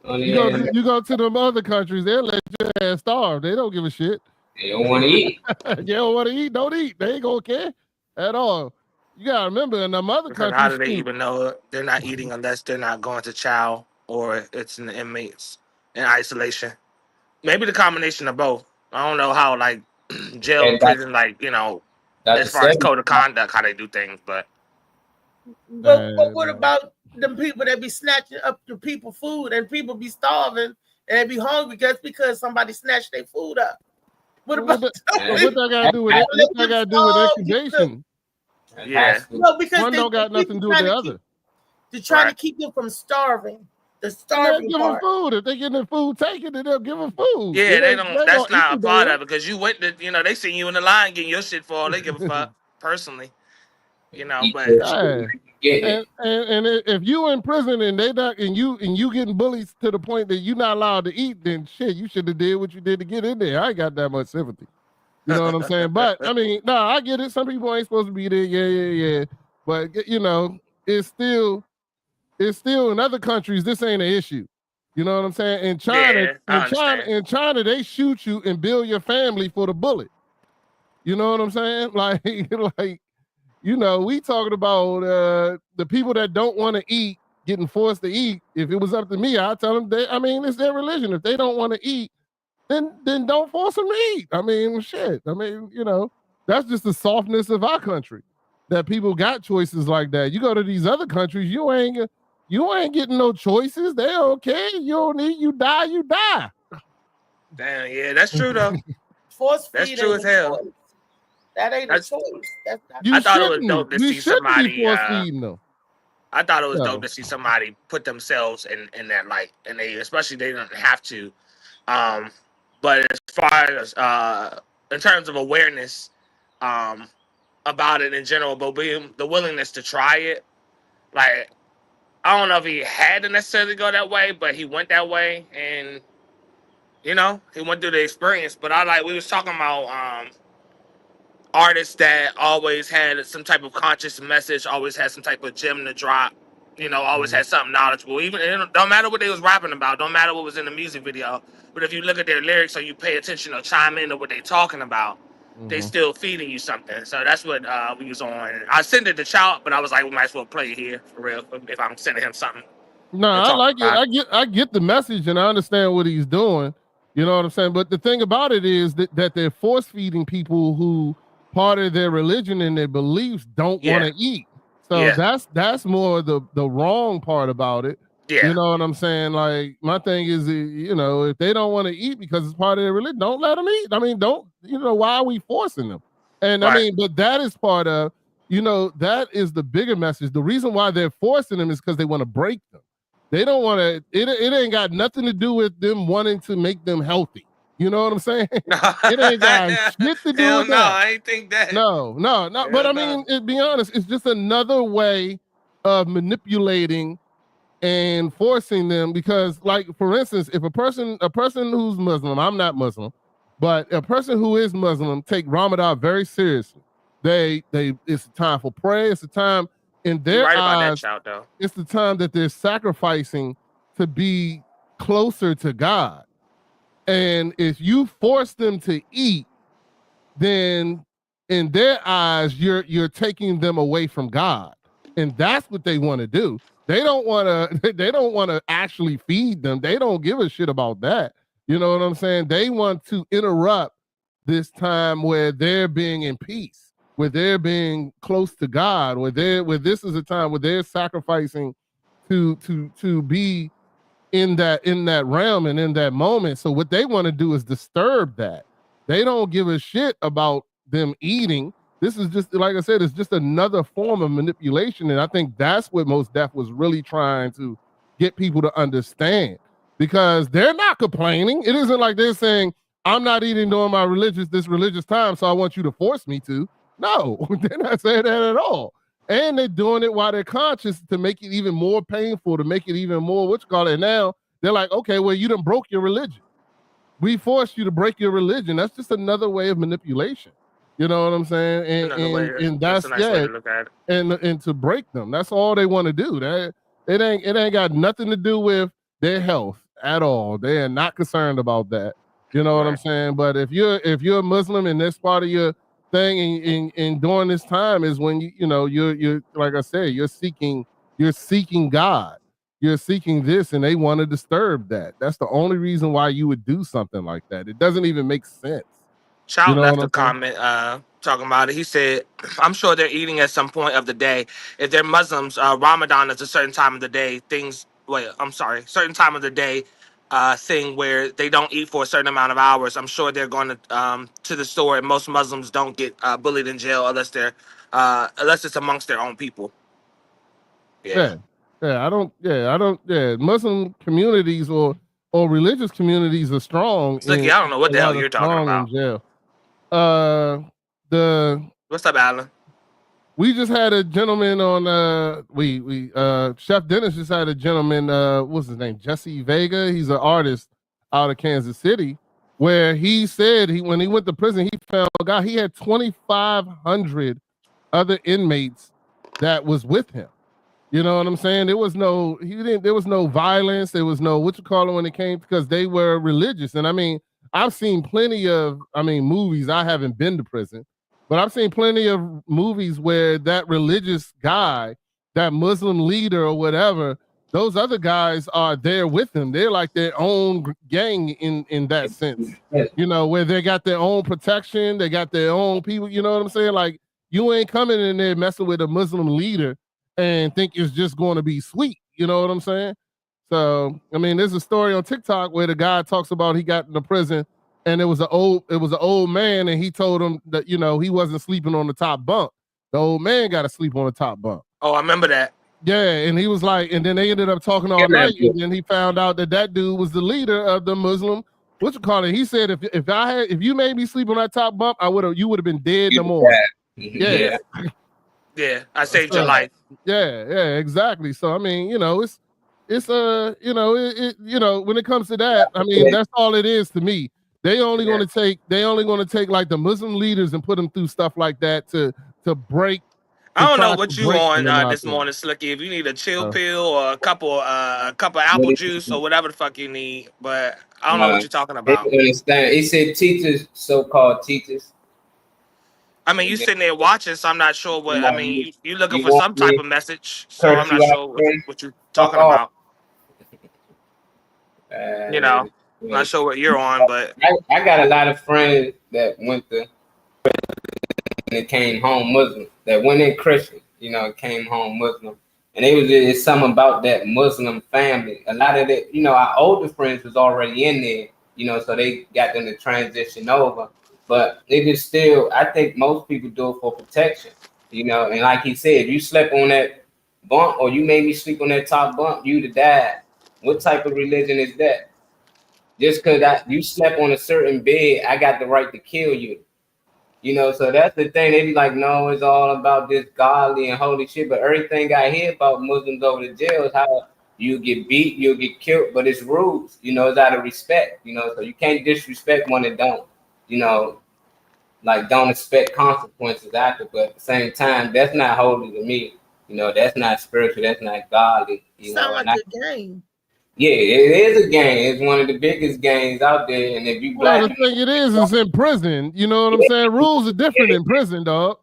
You go to them other countries, they'll let your ass starve. They don't give a shit. They don't want to eat. They don't want to eat. Don't eat. They ain't gonna care at all. You gotta remember, in them other countries. How do they even know they're not eating unless they're not going to chow or it's in the inmates in isolation? Maybe the combination of both. I don't know how jail and prison, as far as code of conduct, how they do things, but what about them people that be snatching up the people food and people be starving and they be hungry because somebody snatched their food up? What about what that got to do with it? What that got to do with incubation? Yeah. No, because one don't got nothing to do with the other. They're trying to keep them from starving. The starving give them food. If they get their food taken, then they'll give them food. Yeah, they don't. That's not a part of it because you went to, they see you in the line getting your shit for all they give a fuck personally. But and if you in prison and they not and you getting bullied to the point that you're not allowed to eat, then shit, you should have did what you did to get in there. I ain't got that much sympathy. You know what I'm saying? But I mean, I get it. Some people ain't supposed to be there. Yeah. But it's still in other countries. This ain't an issue. You know what I'm saying? In China, they shoot you and build your family for the bullet. You know what I'm saying? We talking about the people that don't want to eat getting forced to eat. If it was up to me, I'd tell them it's their religion. If they don't want to eat, then don't force them to eat. I mean, shit. I mean, that's just the softness of our country, that people got choices like that. You go to these other countries, you ain't getting no choices. They're okay. You don't eat, you die. Damn, yeah, that's true though. Force That's feed true ain't as a hell. choice. That ain't a choice. That's not. I thought it was dope to see somebody. Force feeding them. I thought it was dope to see somebody put themselves in that light, and especially they don't have to. But as far as in terms of awareness, about it in general, but being the willingness to try it, like I don't know if he had to necessarily go that way, but he went that way, and he went through the experience. But we was talking about artists that always had some type of conscious message, always had some type of gem to drop, always had something knowledgeable. Even it don't matter what they was rapping about, don't matter what was in the music video, but if you look at their lyrics or you pay attention or chime in to what they talking about, they still feeding you something. So that's what we was on. I sent it to Chow, but I was like, we might as well play it here for real if I'm sending him something. No, I like it. I get the message and I understand what he's doing. You know what I'm saying? But the thing about it is that they're force feeding people who part of their religion and their beliefs don't want to eat. So that's more the wrong part about it. Yeah. You know what I'm saying? Like my thing is, if they don't want to eat because it's part of their religion, don't let them eat. I mean, why are we forcing them? And I mean, but that is part of, that is the bigger message. The reason why they're forcing them is because they want to break them. They don't want to, it ain't got nothing to do with them wanting to make them healthy. You know what I'm saying? It ain't got shit to do with that. I ain't think that. No. But I mean, to be honest, it's just another way of manipulating and forcing them. Because, like, for instance, if a person who's Muslim, I'm not Muslim, but a person who is Muslim take Ramadan very seriously. It's a time for prayer. It's a time in their eyes. It's the time that they're sacrificing to be closer to God. And if you force them to eat, then in their eyes, you're taking them away from God. And that's what they want to do. They don't want to actually feed them. They don't give a shit about that. You know what I'm saying? They want to interrupt this time where they're being in peace, where they're being close to God, where this is a time where they're sacrificing to be in that realm and in that moment. So what they want to do is disturb that. They don't give a shit about them eating. This is just, like I said, it's just another form of manipulation. And I think that's what Mos Def was really trying to get people to understand, because they're not complaining. It isn't like they're saying, I'm not eating during this religious time, so I want you to force me to. No, they're not saying that at all. And they're doing it while they're conscious to make it even more painful, to make it even more, now they're like, okay, well, you done broke your religion. We forced you to break your religion. That's just another way of manipulation. You know what I'm saying? And that's a nice way to look at it. And to break them. That's all they want to do. That it ain't got nothing to do with their health at all. They are not concerned about that. You know what I'm saying? But if you're a Muslim and that's part of your thing in during this time is when you're like I said, you're seeking God, you're seeking this, and they want to disturb that. That's the only reason why you would do something like that. It doesn't even make sense. Child left a comment talking about it. He said, I'm sure they're eating at some point of the day. If they're Muslims, Ramadan is a certain time of the day. Certain time of the day thing where they don't eat for a certain amount of hours. I'm sure they're going to the store, and most Muslims don't get bullied in jail unless it's amongst their own people. Yeah. Muslim communities or religious communities are strong. Look, I don't know what the hell you're talking about. Jail. What's up, Alan? We just had a gentleman on Chef Dennis just had a gentleman, what's his name? Jesse Vega. He's an artist out of Kansas City, where he said when he went to prison, he found a guy, he had 2,500 other inmates that was with him. You know what I'm saying? There was no violence. There was no when it came, because they were religious. And I mean, I've seen plenty of movies. I haven't been to prison, but I've seen plenty of movies where that religious guy, that Muslim leader or whatever, those other guys are there with him. They're like their own gang in that sense, you know, where they got their own protection, they got their own people. You know what I'm saying? Like you ain't coming in there messing with a Muslim leader and think it's just going to be sweet. You know what I'm saying? So I mean, there's a story on TikTok where the guy talks about he got in the prison and it was an old man and he told him that, you know, he wasn't sleeping on the top bunk. The old man got to sleep on the top bunk. Oh, I remember that. Yeah, and he was like, and then they ended up talking all night, and then he found out that dude was the leader of the Muslim. What you call it? He said, if you made me sleep on that top bump, you would have been dead no more. Yeah, I saved your life. Yeah, exactly. So I mean, you know, it's you know, when it comes to that, I mean, that's all it is to me. They only going to take like the Muslim leaders and put them through stuff like that to break. I don't know what you on this morning, Slicky. If you need a chill pill or a couple apple juice or whatever the fuck you need, but I don't know what you're talking about. They understand. He said teachers, so-called teachers. I mean, you sitting there watching, so I'm not sure what. I mean, you looking for some type of message, so I'm not sure what you're talking about. You know, I'm not sure what you're on, but I got a lot of friends that went to and came home Muslim, that went in Christian, you know, came home Muslim. And it's something about that Muslim family. A lot of it, you know, our older friends was already in there, you know, so they got them to transition over. But it is still, I think most people do it for protection, you know. And like he said, if you slept on that bunk or you made me sleep on that top bunk, you'd have died. What type of religion is that? Just because you slept on a certain bed, I got the right to kill you. You know, so that's the thing. They be like, no, it's all about this godly and holy shit. But everything I hear about Muslims over the jail is how you get beat, you'll get killed, but it's rules. You know, it's out of respect. You know, so you can't disrespect one that don't. You know, like don't expect consequences after. But at the same time, that's not holy to me. You know, that's not spiritual. That's not godly. You Sound like a game. Yeah, it is a game. It's one of the biggest games out there. And if you black, the thing it is in prison. You know what I'm saying? Rules are different in prison, dog.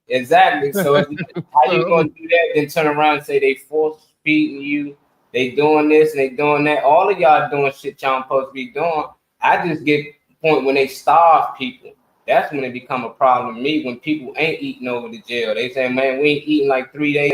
Exactly. So how you gonna do that? Then turn around and say they force feeding you, they doing this and they doing that. All of y'all doing shit y'all supposed to be doing. I just get the point when they starve people. That's when it become a problem to me. When people ain't eating over the jail, they say, man, we ain't eating like 3 days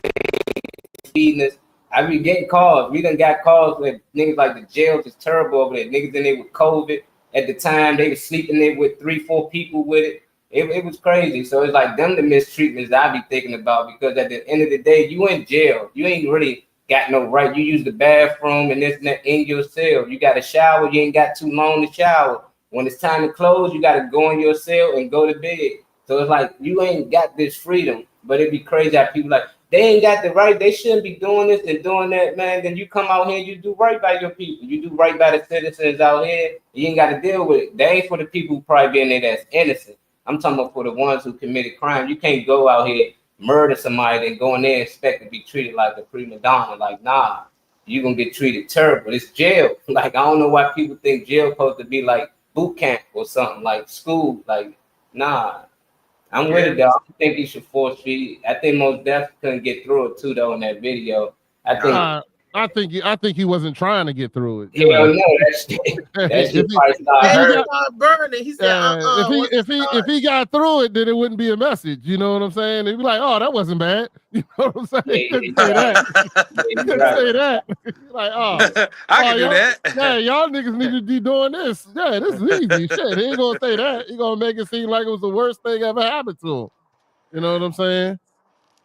feeding us. I be getting calls. We done got calls with niggas like the jails is terrible over there. Niggas in there with COVID. At the time, they was sleeping there with 3-4 people with it. It was crazy. So it's like them the mistreatments I be thinking about, because at the end of the day, you in jail. You ain't really got no right. You use the bathroom and this and that in your cell. You got to shower. You ain't got too long to shower. When it's time to close, you got to go in your cell and go to bed. So it's like you ain't got this freedom. But it'd be crazy how people like, they ain't got the right. They shouldn't be doing this and doing that, man. Then you come out here and you do right by your people. You do right by the citizens out here. You ain't got to deal with it. They ain't for the people who probably be in there that's innocent. I'm talking about for the ones who committed crime. You can't go out here, murder somebody, and go in there and expect to be treated like a prima donna. Like, nah, you're going to get treated terrible. It's jail. Like, I don't know why people think jail supposed to be like boot camp or something, like school. Like, nah. I'm with it, though. I don't think he should force feed. I think most definitely couldn't get through it too, though, in that video. I think he wasn't trying to get through it. Yeah, no, that shit started burning. He said, if he got through it, then it wouldn't be a message. You know what I'm saying? He'd be like, oh, that wasn't bad. You know what I'm saying? He couldn't say that. He couldn't say that. Like, oh, I can do that. Yeah, y'all niggas need to be doing this. Yeah, this is easy. Shit, he ain't gonna say that. He gonna make it seem like it was the worst thing ever happened to him. You know what I'm saying?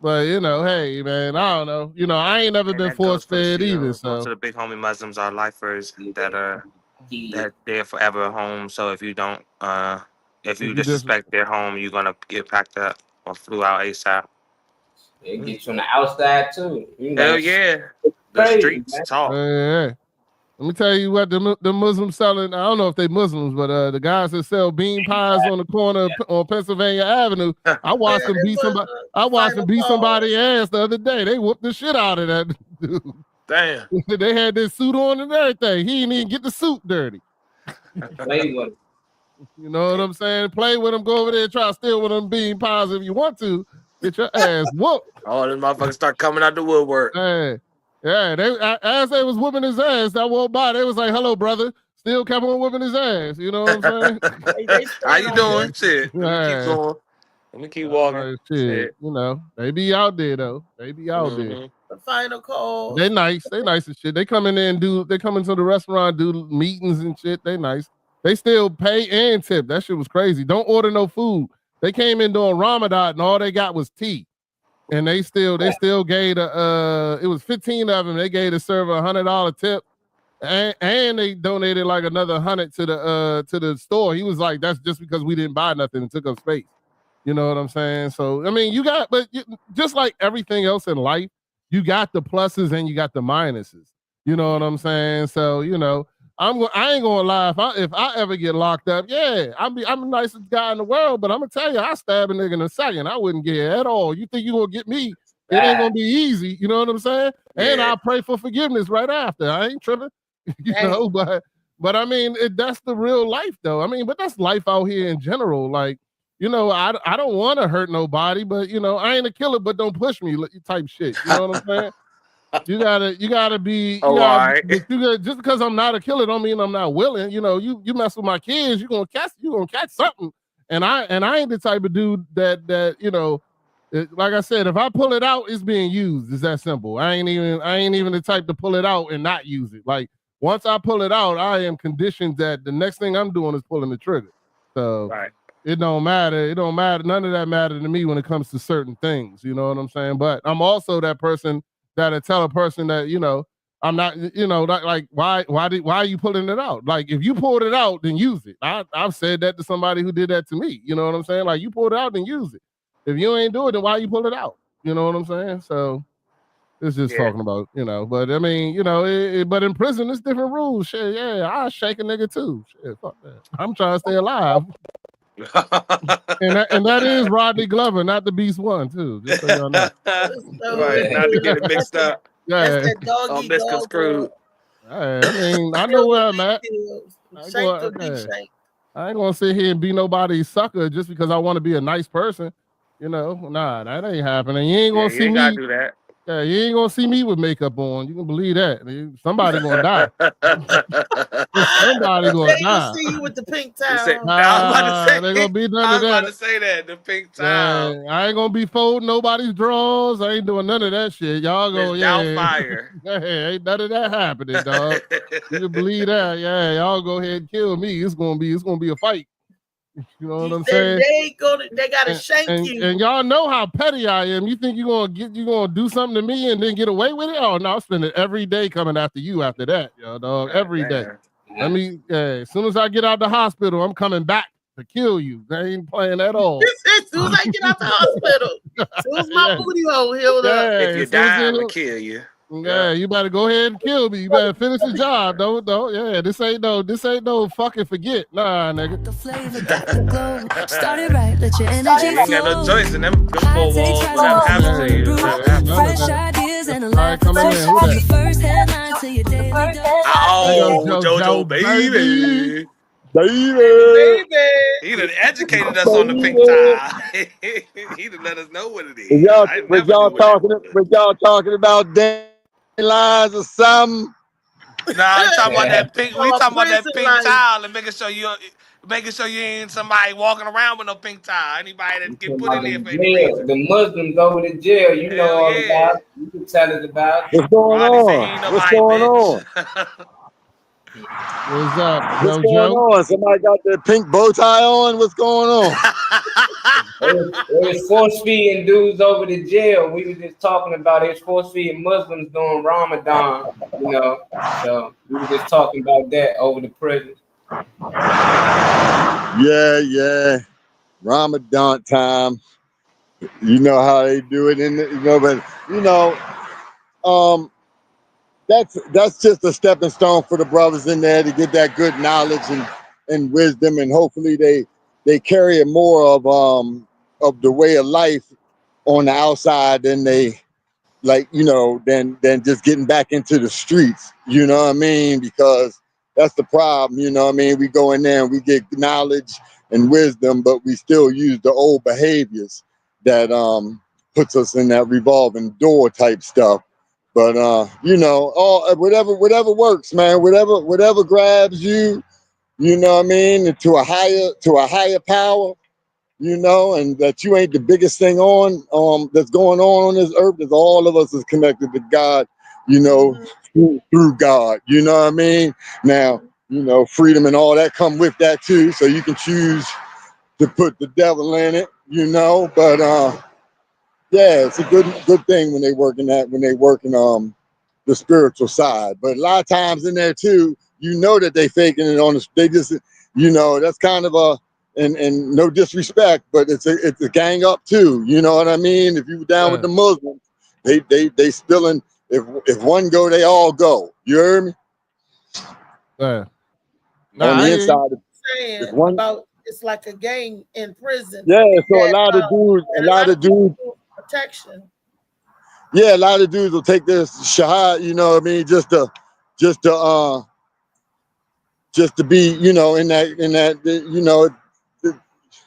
But you know, hey man, I don't know. You know, I ain't never been force fed either. So most of the big homie Muslims are lifers that they're forever home. So if you don't, if you disrespect their home, you're gonna get packed up or flew out ASAP. They get you on the outside too. Hell yeah, the streets talk. Hey. Let me tell you what the Muslims selling. I don't know if they Muslims, but the guys that sell bean pies on the corner on Pennsylvania Avenue, I watched them beat somebody. I watched them beat somebody's ass the other day. They whooped the shit out of that dude. Damn. They had this suit on and everything. He didn't even get the suit dirty. Play with him. You know what I'm saying? Play with him. Go over there and try to steal with them bean pies if you want to. Get your ass whooped. Oh, them motherfuckers start coming out the woodwork. Hey. Yeah, as they was whooping his ass, I walked by. They was like, "Hello, brother." Still kept on whooping his ass. You know what I'm saying? How you doing? Shit. Let me keep going. Let me keep walking. Shit. You know, they be out there though. They be out there. The final call. They nice. They nice and shit. They come in there and they come into the restaurant, do meetings and shit. They nice. They still pay and tip. That shit was crazy. Don't order no food. They came in doing Ramadan and all they got was tea. And they still gave it was 15 of them. They gave the server $100 tip. And they donated like another 100 to the store. He was like, that's just because we didn't buy nothing and took up space. You know what I'm saying? So I mean, just like everything else in life, you got the pluses and you got the minuses. You know what I'm saying? So you know, I ain't gonna lie. If I ever get locked up, yeah, I'm the nicest guy in the world. But I'm gonna tell you, I stab a nigga in a second. I wouldn't get it at all. You think you gonna get me? It ain't gonna be easy. You know what I'm saying? Yeah. And I'll pray for forgiveness right after. I ain't tripping. You know, but I mean, that's the real life though. I mean, but that's life out here in general. Like, you know, I don't want to hurt nobody, but you know, I ain't a killer, but don't push me type shit. You know what I'm saying? You gotta be. Just because I'm not a killer, don't mean I'm not willing. You know, you mess with my kids, you gonna catch something. And I ain't the type of dude that you know. Like I said, if I pull it out, it's being used. It's that simple. I ain't even the type to pull it out and not use it. Like once I pull it out, I am conditioned that the next thing I'm doing is pulling the trigger. So it don't matter. It don't matter. None of that matters to me when it comes to certain things. You know what I'm saying? But I'm also that person that'll tell a person that, you know, I'm not, you know, like why are you pulling it out? Like if you pulled it out, then use it. I've said that to somebody who did that to me. You know what I'm saying? Like you pulled it out, then use it. If you ain't do it, then why you pull it out? You know what I'm saying? So it's just talking about, you know, but I mean, you know, but in prison, it's different rules. Shit, yeah, I'll shake a nigga too. Shit, fuck that. I'm trying to stay alive. and that is Rodney Glover, not the Beast One, too. Just so y'all know. Right, not to get it mixed up. Yeah. All misconstrued. I mean, I know where I'm at. I ain't gonna sit here and be nobody's sucker just because I want to be a nice person. You know, nah, that ain't happening. You ain't gonna see me. Do that. Yeah, you ain't gonna see me with makeup on. You can believe that. Somebody gonna die. Somebody gonna die. See you with the pink towel. They gonna be none of that. I was about to say that, the pink towel. Yeah, I ain't gonna be folding nobody's drawers. I ain't doing none of that shit. Y'all go, Downfire. Ain't none of that happening, dog. You can believe that. Yeah, y'all go ahead and kill me. It's gonna be a fight. You know what I'm saying? They gotta shank you. And y'all know how petty I am. You think you're gonna do something to me and then get away with it? Oh no, I'll spend it every day coming after you after that, yo, dog. Every day. As soon as I get out the hospital, I'm coming back to kill you. They ain't playing at all. As soon as I get out the hospital, as soon as my booty hole healed up. If you die, I'm gonna kill you. Yeah, you better go ahead and kill me. You better finish the job. Don't. Yeah, this ain't no fucking forget. Nah, nigga. The flavor got the glow. Started right, let your energy flow. You ain't got no choice in them four walls. Fresh ideas and a laugh. From your first headline to your daily dose. Oh, JoJo, baby. He done educated us on the pink tie. He done let us know what it is. Was y'all talking about dandelions or something? Nah, we talking about that pink. We talking about that pink towel and making sure you ain't somebody walking around with no pink towel. Anybody that get put in there for any reason. The Muslims over to jail. You know all about it. You can tell us about it. What's going on? What's going on? What's up? What's going on? Somebody got their pink bow tie on? What's going on? It was force-feeding dudes over to jail. We were just talking about it. Force-feeding Muslims during Ramadan, you know. So we were just talking about that over the prison. Yeah. Ramadan time. You know how they do it that's just a stepping stone for the brothers in there to get that good knowledge and wisdom, and hopefully they carry more of the way of life on the outside than they than just getting back into the streets. You know what I mean? Because that's the problem. You know what I mean? We go in there and we get knowledge and wisdom, but we still use the old behaviors that puts us in that revolving door type stuff. But you know, all whatever works, man. Whatever grabs you, you know what I mean, to a higher power, you know, and that you ain't the biggest thing that's going on this earth. That all of us is connected to God, you know, through God. You know what I mean? Now, you know, freedom and all that come with that too. So you can choose to put the devil in it, you know. But yeah, it's a good thing when they working the spiritual side. But a lot of times in there too, you know that they faking it on they just, you know, that's kind of a, and no disrespect, but it's a gang up too. You know what I mean? If you down with the Muslims, they spilling. If one go, they all go. You heard me? Yeah. On the inside, saying one, about it's like a gang in prison. yeah. So That, a lot of dudes, protection. yeah, a lot of dudes will take this shahad. You know what I mean? Just to be, you know, in that, you know,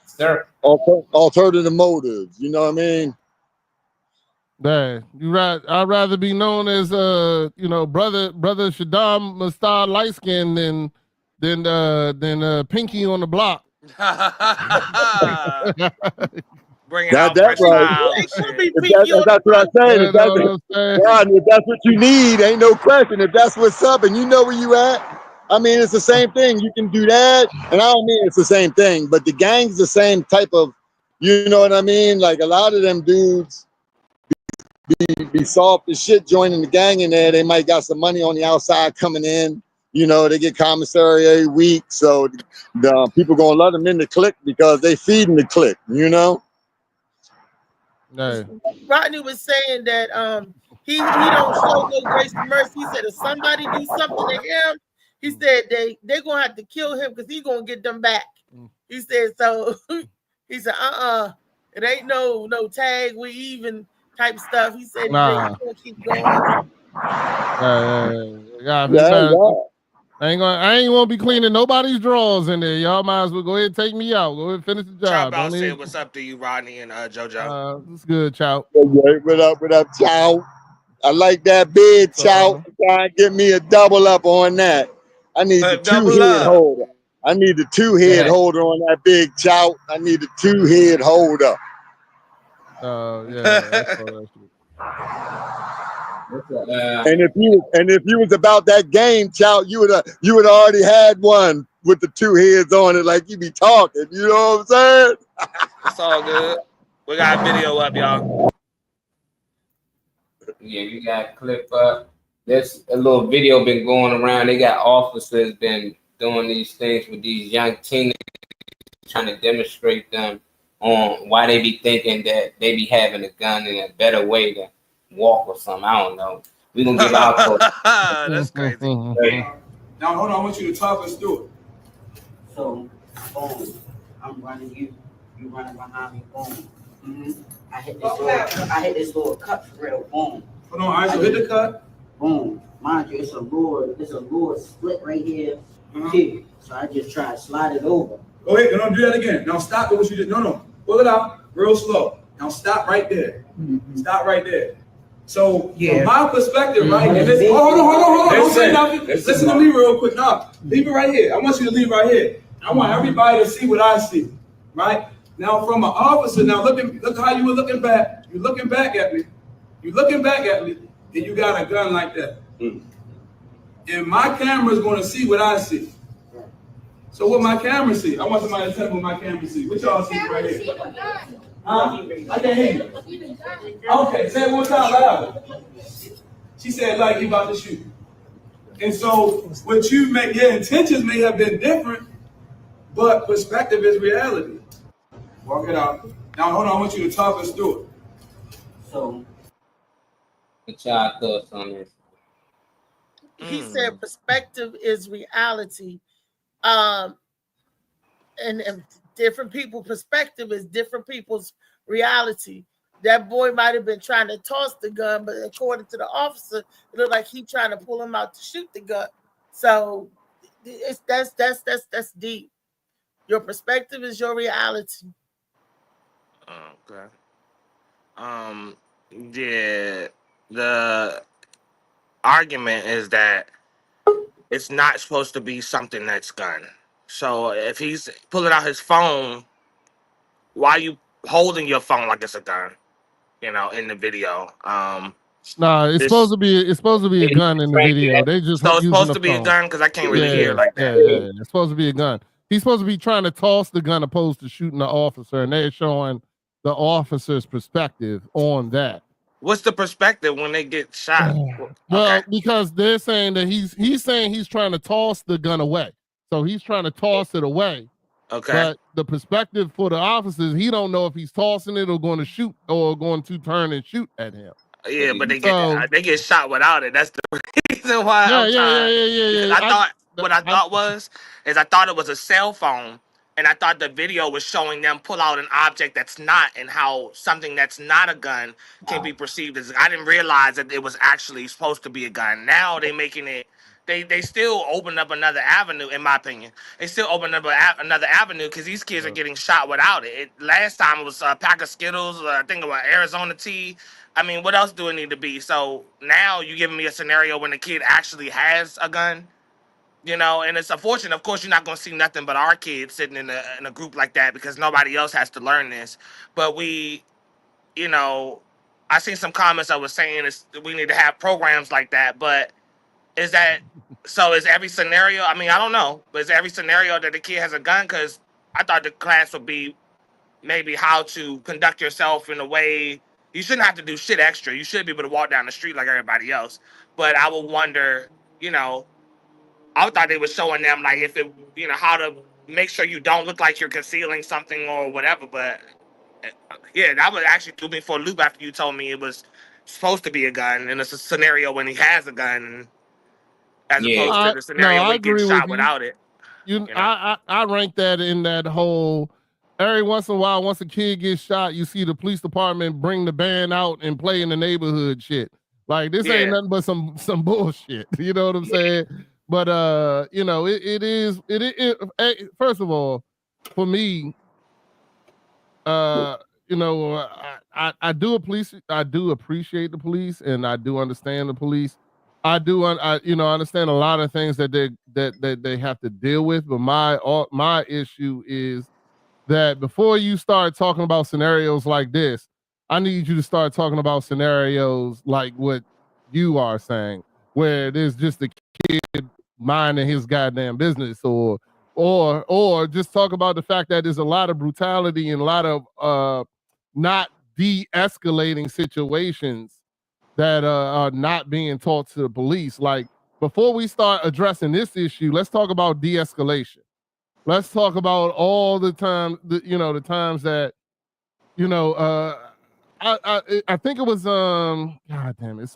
Sir. Alternative motives. You know what I mean? Man, I'd rather be known as you know, brother Shaddam Mustar light skin than Pinky on the block. Bringing out fresh styles and shit. That's what I'm saying. If that's what you need, ain't no question. If that's what's up and you know where you at, I mean, it's the same thing. You can do that. And I don't mean it's the same thing, but the gang's the same type of, you know what I mean? Like a lot of them dudes be soft as shit joining the gang in there. They might got some money on the outside coming in. You know, they get commissary every week. So the people gonna let them in the clique because they feeding the clique, you know? No. Rodney was saying that he don't show no grace and mercy. He said if somebody do something to him, he said they're gonna have to kill him because he's gonna get them back. He said so. He said it ain't no tag, we even type stuff. He said he's gonna keep going. I ain't gonna be cleaning nobody's drawers in there. Y'all might as well go ahead and take me out. Go ahead and finish the job. Chop out said what's up to you, Rodney and JoJo. It's good, Chow. What up, Chow? I like that bid, Chow. Try and get me a double up on that. I need the 2-head holder. I need the 2-head holder on that big Chow. I need the 2-head holder. And if you was about that game, Chow, you would already had one with the 2 heads on it, like you be talking. You know what I'm saying? It's all good. We got a video up, y'all. Yeah, you got clip up. There's a little video been going around. They got officers been doing these things with these young teenagers, trying to demonstrate them on why they be thinking that they be having a gun in a better way to walk or something. I don't know. We gonna give our thoughts. That's crazy. Now hold on, I want you to talk us through it. So, boom, I'm running you running behind me, boom. Mm-hmm. I hit this little cut for real, boom. Hold on, all right, so hit the cut. Boom. Mind you, it's a lure split right here. Here. So I just try to slide it over. Go ahead, don't do that again. Now stop with what you did. No. Pull it out real slow. Now stop right there. Mm-hmm. Stop right there. So from my perspective, right? And this, hold on. Don't say nothing. Listen to me real quick. No, leave it right here. I want you to leave right here. I want everybody to see what I see. Right? Now from an officer, now look how you were looking back. You're looking back at me. And you got a gun like that. And my camera is going to see what I see. So what my camera see? I want somebody to tell me what my camera see. What y'all see right here? Huh? I can't hear you. Okay, say it one time loud. She said like you about to shoot. And so what you make, your intentions may have been different, but perspective is reality. Walk it out. Now hold on, I want you to talk us through it. So what y'all thoughts on this? He said perspective is reality. And different people's perspective is different people's reality. That boy might have been trying to toss the gun, but according to the officer, it looked like he trying to pull him out to shoot the gun. So that's deep. Your perspective is your reality. Okay. Yeah. argument is that it's not supposed to be something that's gun. So if he's pulling out his phone, why are you holding your phone like it's a gun? In the video. Nah, it's supposed to be a gun in the video. They just so it's using supposed a to be a phone. gun because I can't really hear like that. Yeah, it's supposed to be a gun. He's supposed to be trying to toss the gun opposed to shooting the officer, and they're showing the officer's perspective on that. What's the perspective when they get shot? Well, because they're saying that he's saying he's trying to toss the gun away. So he's trying to toss it away. Okay. But the perspective for the officers, he don't know if he's tossing it or going to shoot or going to turn and shoot at him. Yeah, but they get shot without it. That's the reason why. Yeah. I thought it was a cell phone, and I thought the video was showing them pull out an object that's not, and how something that's not a gun can be perceived as. I didn't realize that it was actually supposed to be a gun. Now they making it. They still open up another avenue, in my opinion. They still open up another avenue because these kids are getting shot without it. Last time it was a pack of Skittles. I think it was Arizona tea. I mean, what else do it need to be? So now you're giving me a scenario when the kid actually has a gun, and it's unfortunate. Of course, you're not going to see nothing but our kids sitting in a group like that because nobody else has to learn this. But I seen some comments that was saying we need to have programs like that, but is every scenario? I mean, I don't know, but is every scenario that the kid has a gun? Because I thought the class would be maybe how to conduct yourself in a way. You shouldn't have to do shit extra. You should be able to walk down the street like everybody else. But I would wonder, I thought they were showing them like if it, how to make sure you don't look like you're concealing something or whatever. But yeah, that would actually threw me for a loop after you told me it was supposed to be a gun, and it's a scenario when he has a gun. As opposed to the scenario where he gets shot without it. I rank that in that whole. Every once in a while, once a kid gets shot, you see the police department bring the band out and play in the neighborhood shit. Like this ain't nothing but some bullshit. You know what I'm saying? But it is. First of all, for me, I do appreciate the police, and I do understand the police. I understand a lot of things that they have to deal with, but my issue is that before you start talking about scenarios like this, I need you to start talking about scenarios like what you are saying, where there's just a kid minding his goddamn business, or just talk about the fact that there's a lot of brutality and a lot of not de-escalating situations that are not being taught to the police. Like, before we start addressing this issue, let's talk about de-escalation. Let's talk about all the time, the times that, I think it was, God damn it,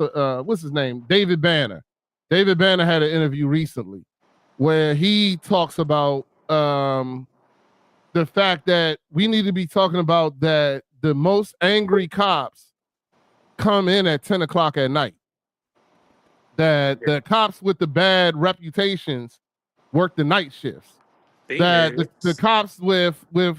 what's his name? David Banner. David Banner had an interview recently where he talks about the fact that we need to be talking about that the most angry cops come in at 10 o'clock at night. That the cops with the bad reputations work the night shifts. That the cops with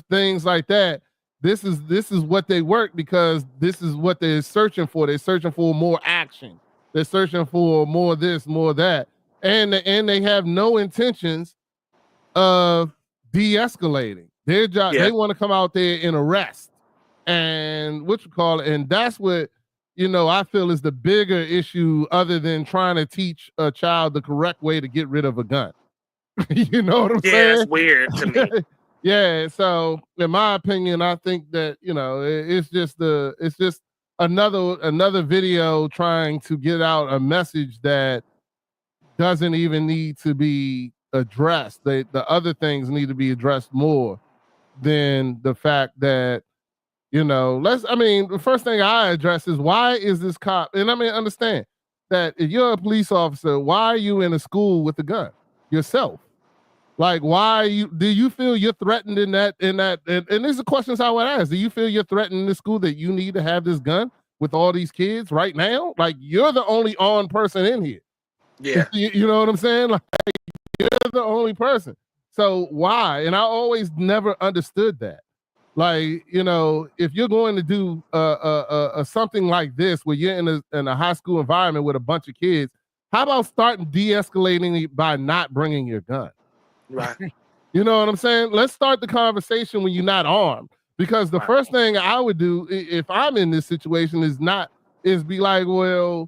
things like that, this is what they work because this is what they're searching for. They're searching for more action. They're searching for more this, more that. And they have no intentions of de-escalating. Their job, they want to come out there and arrest. And and that's what I feel is the bigger issue, other than trying to teach a child the correct way to get rid of a gun. You know what I'm saying? Yeah, it's weird to me. Yeah, so in my opinion, I think that it's just another video trying to get out a message that doesn't even need to be addressed. The other things need to be addressed more than the fact that the first thing I address is, why is this cop? And understand that if you're a police officer, why are you in a school with a gun yourself? Like, do you feel you're threatened in that, and these are questions I would ask. Do you feel you're threatened in the school that you need to have this gun with all these kids right now? Like, you're the only on person in here. Yeah. You know what I'm saying? Like, you're the only person. So why? And I always never understood that. Like, if you're going to do something like this, where you're in a high school environment with a bunch of kids, How about starting de-escalating it by not bringing your gun? Right. You know what I'm saying? Let's start the conversation when you're not armed. Because the first thing I would do if I'm in this situation is be like, well,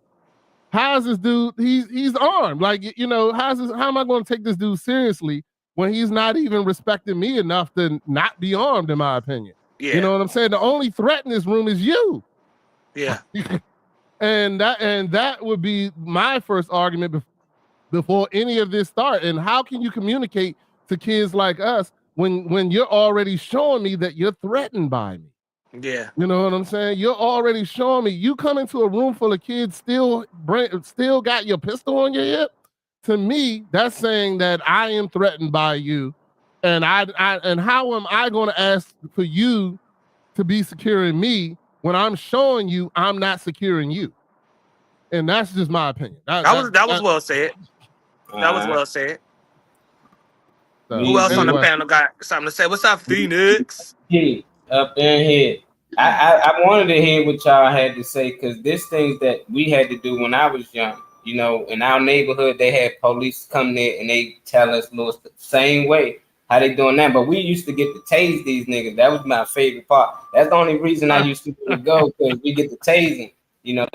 how's this dude? He's armed. Like, you know, how am I going to take this dude seriously when he's not even respecting me enough to not be armed, in my opinion? Yeah. You know what I'm saying? The only threat in this room is you. Yeah. And that would be my first argument before any of this start. And how can you communicate to kids like us when you're already showing me that you're threatened by me? Yeah. You know what I'm saying? You're already showing me. You come into a room full of kids, still got your pistol on your hip. To me, that's saying that I am threatened by you, and and how am I going to ask for you to be securing me when I'm showing you I'm not securing you? And that's just my opinion. That was well said. That was well said. So, who else on the panel got something to say? What's up, Phoenix? Yeah, up there here. I wanted to hear what y'all had to say, because this things that we had to do when I was young. You know, in our neighborhood, they had police come there and they tell us little same way how they doing that. But we used to get to tase these niggas. That was my favorite part. That's the only reason I used to go, because we get to tasing. You know,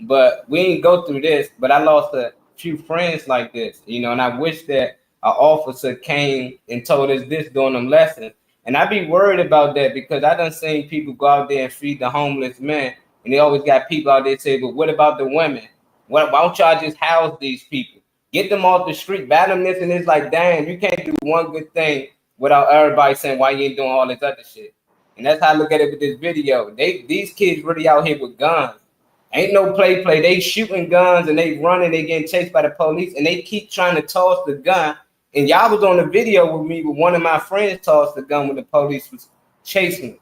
but we didn't go through this. But I lost a few friends like this. You know, and I wish that an officer came and told us this during them lessons. And I be worried about that, because I done seen people go out there and feed the homeless men, and they always got people out there say, but what about the women? Why don't y'all just house these people? Get them off the street, bat them this and this. Like, damn, you can't do one good thing without everybody saying why you ain't doing all this other shit. And that's how I look at it with this video. These kids really out here with guns. Ain't no play. They shooting guns and they running, they getting chased by the police, and they keep trying to toss the gun. And y'all was on the video with me, with one of my friends tossed the gun when the police was chasing him.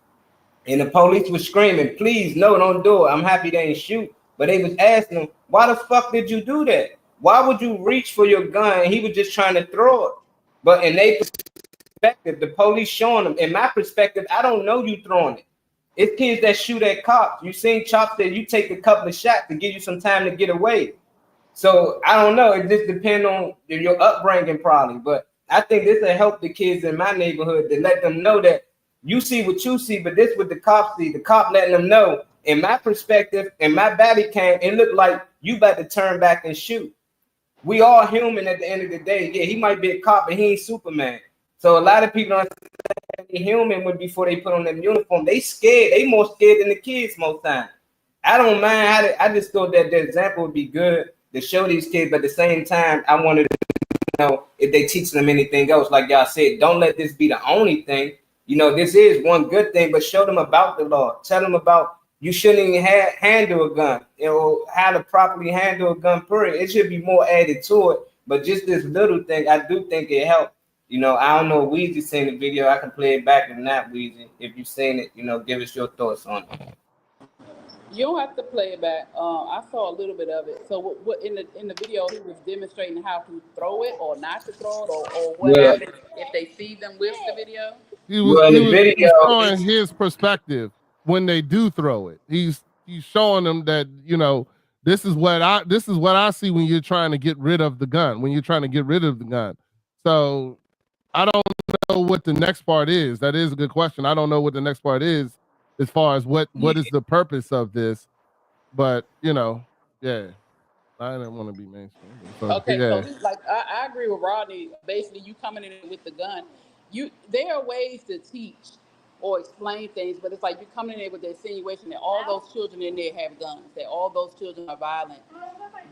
And the police was screaming, please, no, don't do it. I'm happy they ain't shoot. But they was asking him, why the fuck did you do that? Why would you reach for your gun? And he was just trying to throw it. But in their perspective, the police showing them. In my perspective, I don't know you throwing it. It's kids that shoot at cops. You seen Chop that you take a couple of shots to give you some time to get away. So I don't know. It just depends on your upbringing probably. But I think this will help the kids in my neighborhood to let them know that you see what you see, but this what the cops see. The cop letting them know. In my perspective, in my body cam, it looked like you about to turn back and shoot. We all human at the end of the day. Yeah, he might be a cop, but he ain't Superman. So a lot of people don't understand human when before they put on them uniform. They scared. They more scared than the kids most time. I don't mind. I just thought that the example would be good to show these kids, but at the same time, I wanted to know if they teach them anything else. Like y'all said, don't let this be the only thing. You know, this is one good thing, but show them about the law. Tell them about you shouldn't even handle a gun, you know, how to properly handle a gun, period. It should be more added to it, but just this little thing, I do think it helped. You know, I don't know if Weezy's seen the video. I can play it back if not, Weezy. If you've seen it, you know, give us your thoughts on it. You don't have to play it back. I saw a little bit of it. So what in the video he was demonstrating how to throw it or not to throw it or what happens if they see them with the video? He was showing his perspective when they do throw it. He's showing them that, you know, this is what I see when you're trying to get rid of the gun. So I don't know what the next part is. That is a good question. I don't know what the next part is as far as what is the purpose of this. But, you know, yeah. I didn't want to be mainstream. So, Okay, yeah. so like I agree with Rodney. Basically, you coming in with the gun. There are ways to teach or explain things, but it's like you coming in there with the insinuation that all those children in there have guns, that all those children are violent,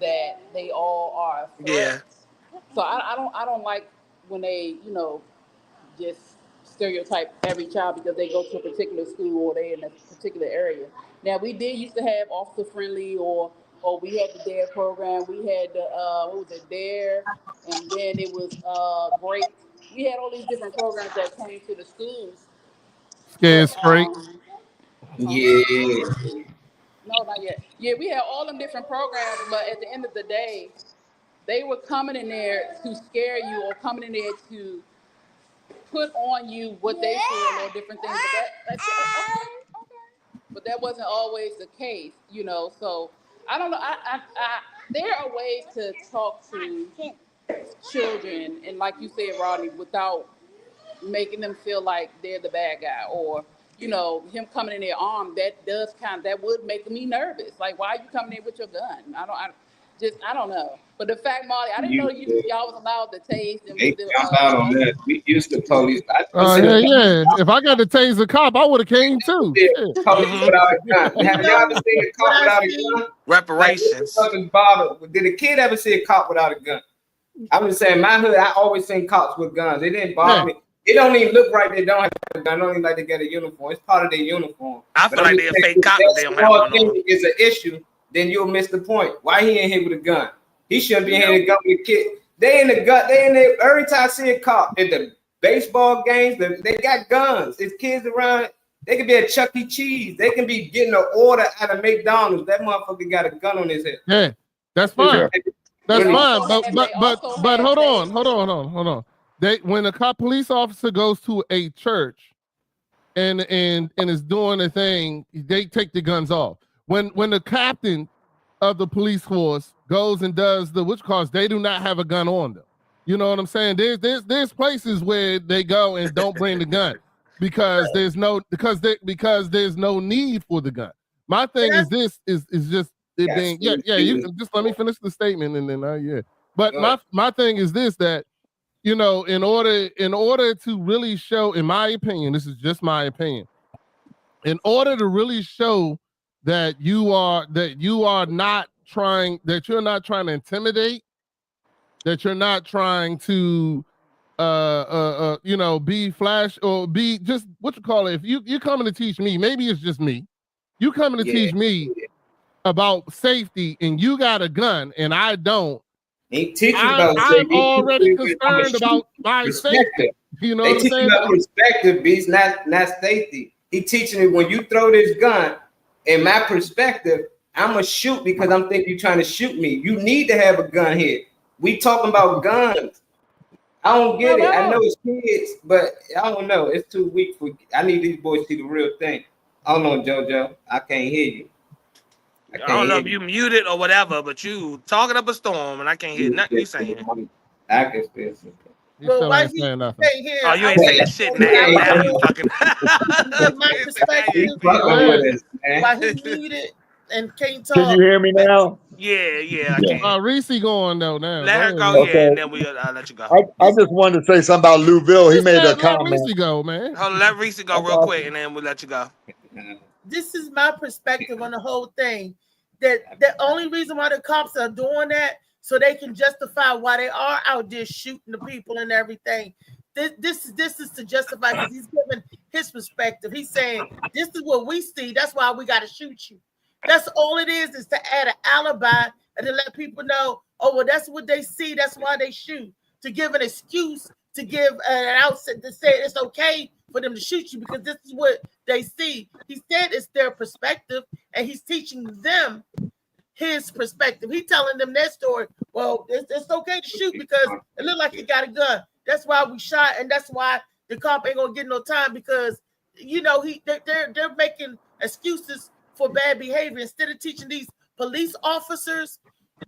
that they all are threats. So I don't like when they, you know, just stereotype every child because they go to a particular school or they in a particular area. Now we did used to have officer friendly or we had the DARE program. We had the what was it, DARE, and then it was Break. We had all these different programs that came to the schools. Scared straight. Yeah. No, not yet. Yeah, we had all them different programs, but at the end of the day, they were coming in there to scare you or coming in there to put on you what they feel or different things. But that wasn't always the case, you know. So I don't know. there are ways to talk to children, and like you said, Rodney, without making them feel like they're the bad guy, or him coming in their arm. That would make me nervous. Like, why are you coming in with your gun? I don't know. But the fact, Molly, I didn't know y'all was allowed to tase. They jump out on that. We used to police. Yeah. If I got to tase a cop, I would have came too. Police without a gun. Have y'all ever seen a cop without a gun? Reparations. Did a kid ever see a cop without a gun? I'm just saying, my hood, I always seen cops with guns. They didn't bother me. It don't even look right. They don't have a gun. I don't even like they get a uniform. It's part of their uniform. I feel like they're a fake cop if they don't have one on. If it's an issue, then you'll miss the point. Why he ain't here with a gun? He shouldn't be in here with a gun with a kid. They in the gun. They in there. Every time I see a cop at the baseball games, they got guns. There's kids around. They could be at Chuck E. Cheese. They can be getting an order out of McDonald's. That motherfucker got a gun on his head. Yeah, that's fine. That's fine. But hold on. When a police officer goes to a church and is doing a thing, they take the guns off. When the captain of the police force goes and does they do not have a gun on them. You know what I'm saying? There's places where they go and don't bring the gun because there's no need for the gun. My thing is just it being you can just let me finish the statement and then But my thing is this, that in order to really show, in my opinion, this is just my opinion, in order to really show that you're not trying to intimidate, that you're not trying to be flash or be just if you're coming to teach me, maybe it's just me, you coming to teach me about safety and you got a gun and I don't. I'm already concerned about my safety. You know they what I'm teach saying? about perspective, beats, not safety. He teaching me when you throw this gun, in my perspective, I'm gonna shoot because I'm thinking you're trying to shoot me. You need to have a gun here. We talking about guns. I don't get it. I know it's kids, but I don't know. It's too weak for. I need these boys to see the real thing. I don't know, JoJo. I can't hear you. I don't know if you muted or whatever, but you talking up a storm and I can't hear nothing you saying. I can still see. Well, why he saying nothing? Oh, you ain't saying shit now. You fucking. My perspective. Why he muted and can't talk. Can you hear me now? Yeah, I can. Reese going though now. Let her go, and then I'll let you go. I just wanted to say something about Louisville. He made a comment. Let Reese go, man. Hold on, let Reese go real quick, and then we'll let you go. This is my perspective on the whole thing. That the only reason why the cops are doing that, so they can justify why they are out there shooting the people and everything. This is to justify, because he's giving his perspective. He's saying this is what we see. That's why we got to shoot you. That's all it is to add an alibi and to let people know, oh, well, that's what they see. That's why they shoot. To give an excuse, to give an outset to say it's okay for them to shoot you because this is what they see. He said it's their perspective, and he's teaching them his perspective. He's telling them their story. Well, it's okay to shoot because it looked like you got a gun. That's why we shot, and that's why the cop ain't gonna get no time because they're making excuses for bad behavior instead of teaching these police officers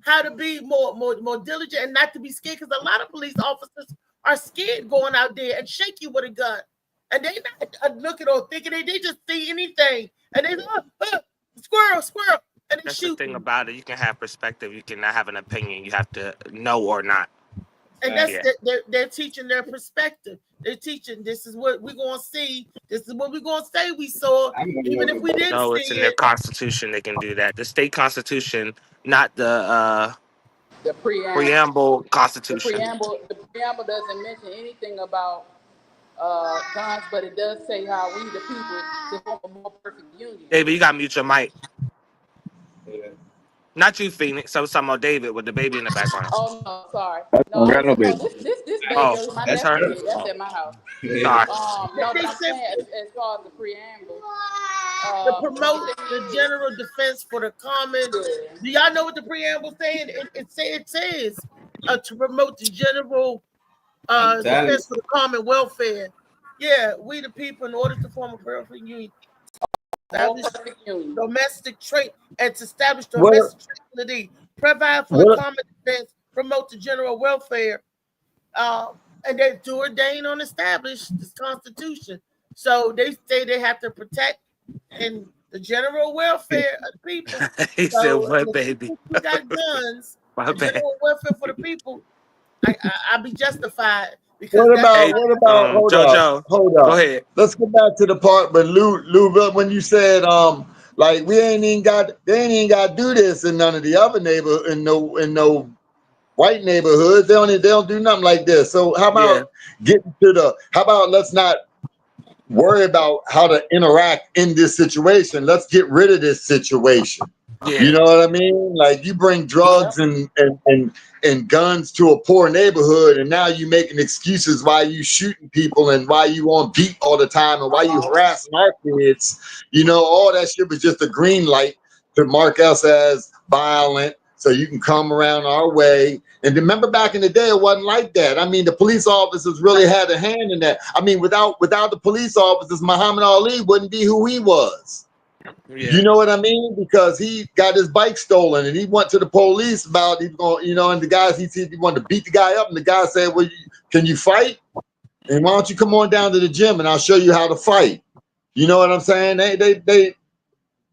how to be more diligent and not to be scared, because a lot of police officers are scared going out there and shake you with a gun. And they not looking or thinking, they just see anything. And they squirrel, and they That's shoot. the thing about it. You can have perspective. You cannot have an opinion. You have to know or not. And they're teaching their perspective. They're teaching this is what we're going to see. This is what we're going to say we saw, even if we didn't see it. No, it's in their constitution. They can do that. The state constitution, not the preamble constitution. The preamble doesn't mention anything about guns, but it does say how we, the people, to form a more perfect union. David, you got to mute your mic. Not you, Phoenix. I was talking about David with the baby in the background. Oh, no, sorry. This baby, my that's her. Baby, that's at my house. Sorry. No, but I'm saying as far as the preamble. To promote the general defense for the common. Do y'all know what the preamble saying? It says to promote the general defense for the common welfare. Yeah, we the people, in order to form a perfect union, establish domestic trade and to establish domestic tranquility, provide for What- common defense, promote the general welfare, and they do ordain on establish this Constitution. So they say they have to protect and the general welfare of the people. He So said, "What, if baby?" you got guns, My the bad. general welfare for the people. I'll be justified because What that's about hold JoJo, up, hold go up. ahead. Let's go back to the part, but Lou, when you said like they ain't even got to do this in none of the other in no white neighborhoods. They don't do nothing like this. So how about let's not worry about how to interact in this situation. Let's get rid of this situation. Yeah. You know what I mean? Like you bring drugs and guns to a poor neighborhood, and now you making excuses why you shooting people and why you on beat all the time and why you harassing our kids. You know, all that shit was just a green light to mark us as violent, so you can come around our way. And remember, back in the day, it wasn't like that. I mean, the police officers really had a hand in that. I mean, without the police officers, Muhammad Ali wouldn't be who he was. Yeah. You know what I mean? Because he got his bike stolen and he went to the police about he's going, you know, and the guys he said he wanted to beat the guy up, and the guy said, "Well, can you fight? And why don't you come on down to the gym and I'll show you how to fight?" You know what I'm saying?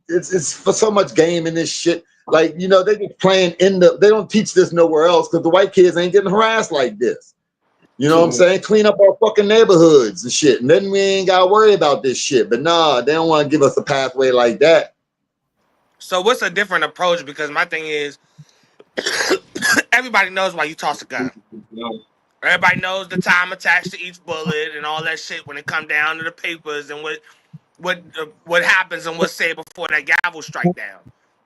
It's for so much game in this shit. Like, you know, they just playing they don't teach this nowhere else because the white kids ain't getting harassed like this. You know what I'm saying? Clean up our fucking neighborhoods and shit. And then we ain't got to worry about this shit. But nah, they don't want to give us a pathway like that. So what's a different approach? Because my thing is, everybody knows why you toss a gun. Everybody knows the time attached to each bullet and all that shit when it come down to the papers and what happens and what's said before that gavel strike down.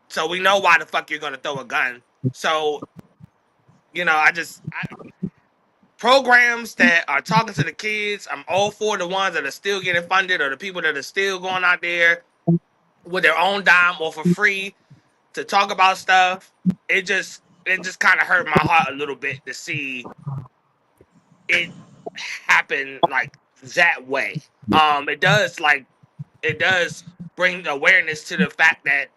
So we know why the fuck you're gonna throw a gun. So, you know, programs that are talking to the kids, I'm all for the ones that are still getting funded or the people that are still going out there with their own dime or for free to talk about stuff. It just kind of hurt my heart a little bit to see it happen like that way. It does bring awareness to the fact that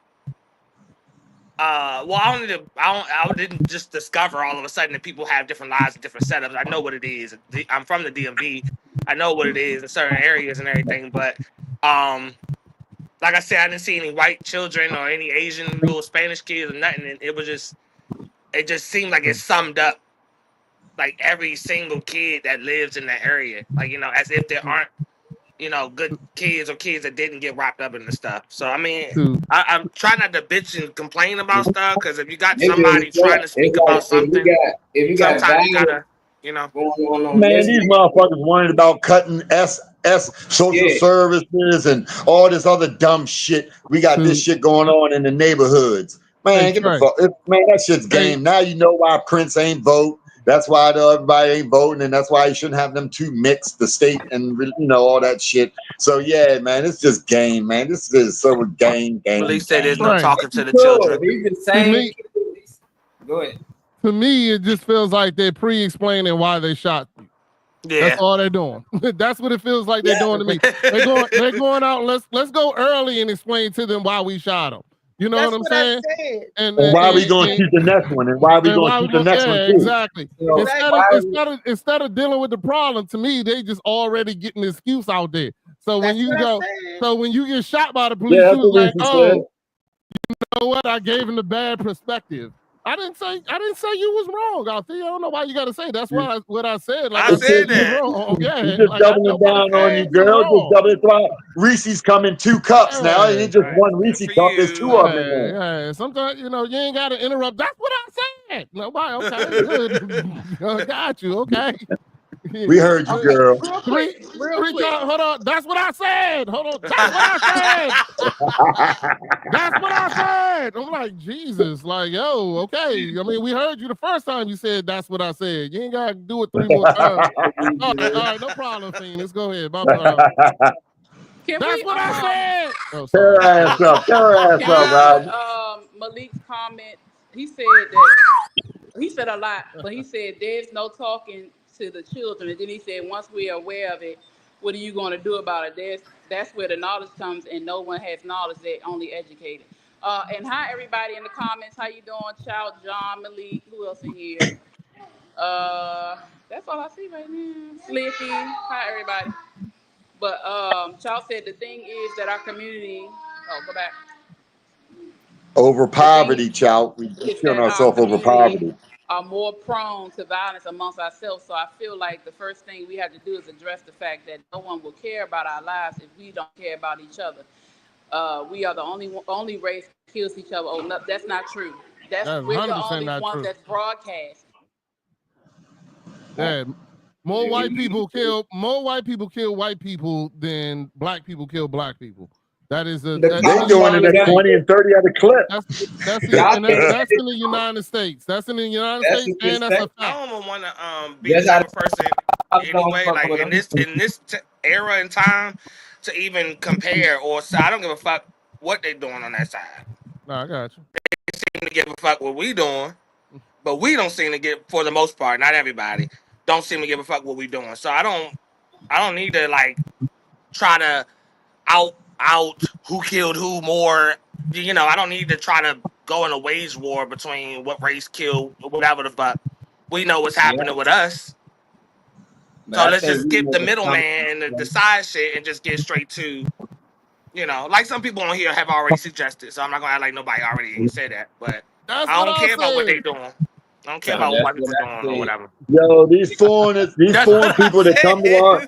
I didn't just discover all of a sudden that people have different lives and different setups. I know what it is. I'm from the DMV. I know what it is in certain areas and everything. But like I said, I didn't see any white children or any Asian little Spanish kids or nothing. And it just seemed like it summed up like every single kid that lives in that area. Like, you know, as if there aren't, you know, good kids or kids that didn't get wrapped up in the stuff. So, I mean, I'm trying not to bitch and complain about stuff, because if you got somebody trying to speak about something, if you got sometimes you gotta, you know. Man, these motherfuckers worried about cutting social services and all this other dumb shit. We got this shit going on in the neighborhoods. Man, get the fuck. Man, that shit's game. Now you know why Prince ain't vote. That's why everybody ain't voting, and that's why you shouldn't have them two mixed, the state and, you know, all that shit. So yeah, man, it's just game, man. This is so game. Malik said there's no talking to the children. Go ahead. To me, it just feels like they're pre-explaining why they shot you. Yeah. That's all they're doing. That's what it feels like they're doing to me. They're going out. Let's go early and explain to them why we shot them. You know what I'm saying? And why we gonna shoot the next one? And why we gonna shoot the next one too? Exactly. You know, Instead of dealing with the problem, to me, they just already getting an excuse out there. So when you get shot by the police, you was like, oh, you know what? I gave him the bad perspective. I didn't say you was wrong out there. I don't know why you got to say that's what I said. Like, I said that. Wrong. Yeah, you just doubling down on you, girl. Just doubling down. Reese's coming 2 cups now. It ain't just one Reese cup. There's 2 of them in there. Yeah. Sometimes, you know, you ain't got to interrupt. That's what I said. Nobody. Okay, good. Got you. Okay. We heard you, girl. Three times. Hold on. That's what I said. Hold on. That's what I said. That's what I said. I'm like, Jesus. Like, yo, okay. I mean, we heard you the first time you said that's what I said. You ain't got to do it 3 more times. All right. No problem, Phoenix. Go ahead. That's what I said. Oh, tear her ass up. Tear her ass up, Rob. Malik's comment, he said a lot, but he said there's no talking to the children, and then he said once we're aware of it, what are you going to do about it? That's where the knowledge comes, and no one has knowledge, they're only educated. And hi everybody in the comments. How you doing? Child, John, Malik. Who else in here? That's all I see right now. Slippy. Hi everybody. But Child said the thing is that our community. Oh, go back. Over poverty, child. We Is killing that our ourselves over community poverty. are more prone to violence amongst ourselves. So I feel like the first thing we have to do is address the fact that no one will care about our lives if we don't care about each other. We are the only race that kills each other. Oh, no, that's not true. We're the 100% only not ones true. that's broadcast. Yeah, more white people kill white people than black people kill black people. That is a They're doing it at 20 and 30 at a clip. That's in the United States. That's in the United States, and that's a fact. I don't want to be the type of person anyway, like in this era and time, to even compare or say, I don't give a fuck what they doing on that side. No, I got you. They seem to give a fuck what we doing, but we don't seem to give, for the most part, not everybody, don't seem to give a fuck what we doing. So I don't need to like try to out who killed who more. You know, I don't need to try to go in a wage war between what race killed or whatever the fuck. We know what's happening with us. But So I let's think just we skip know the the middleman and the side shit and just get straight to, you know, like some people on here have already suggested. So I'm not gonna act like nobody already said that. But I don't care about what they doing. I don't care about what white people doing or whatever. Yo, these foreign people that come to our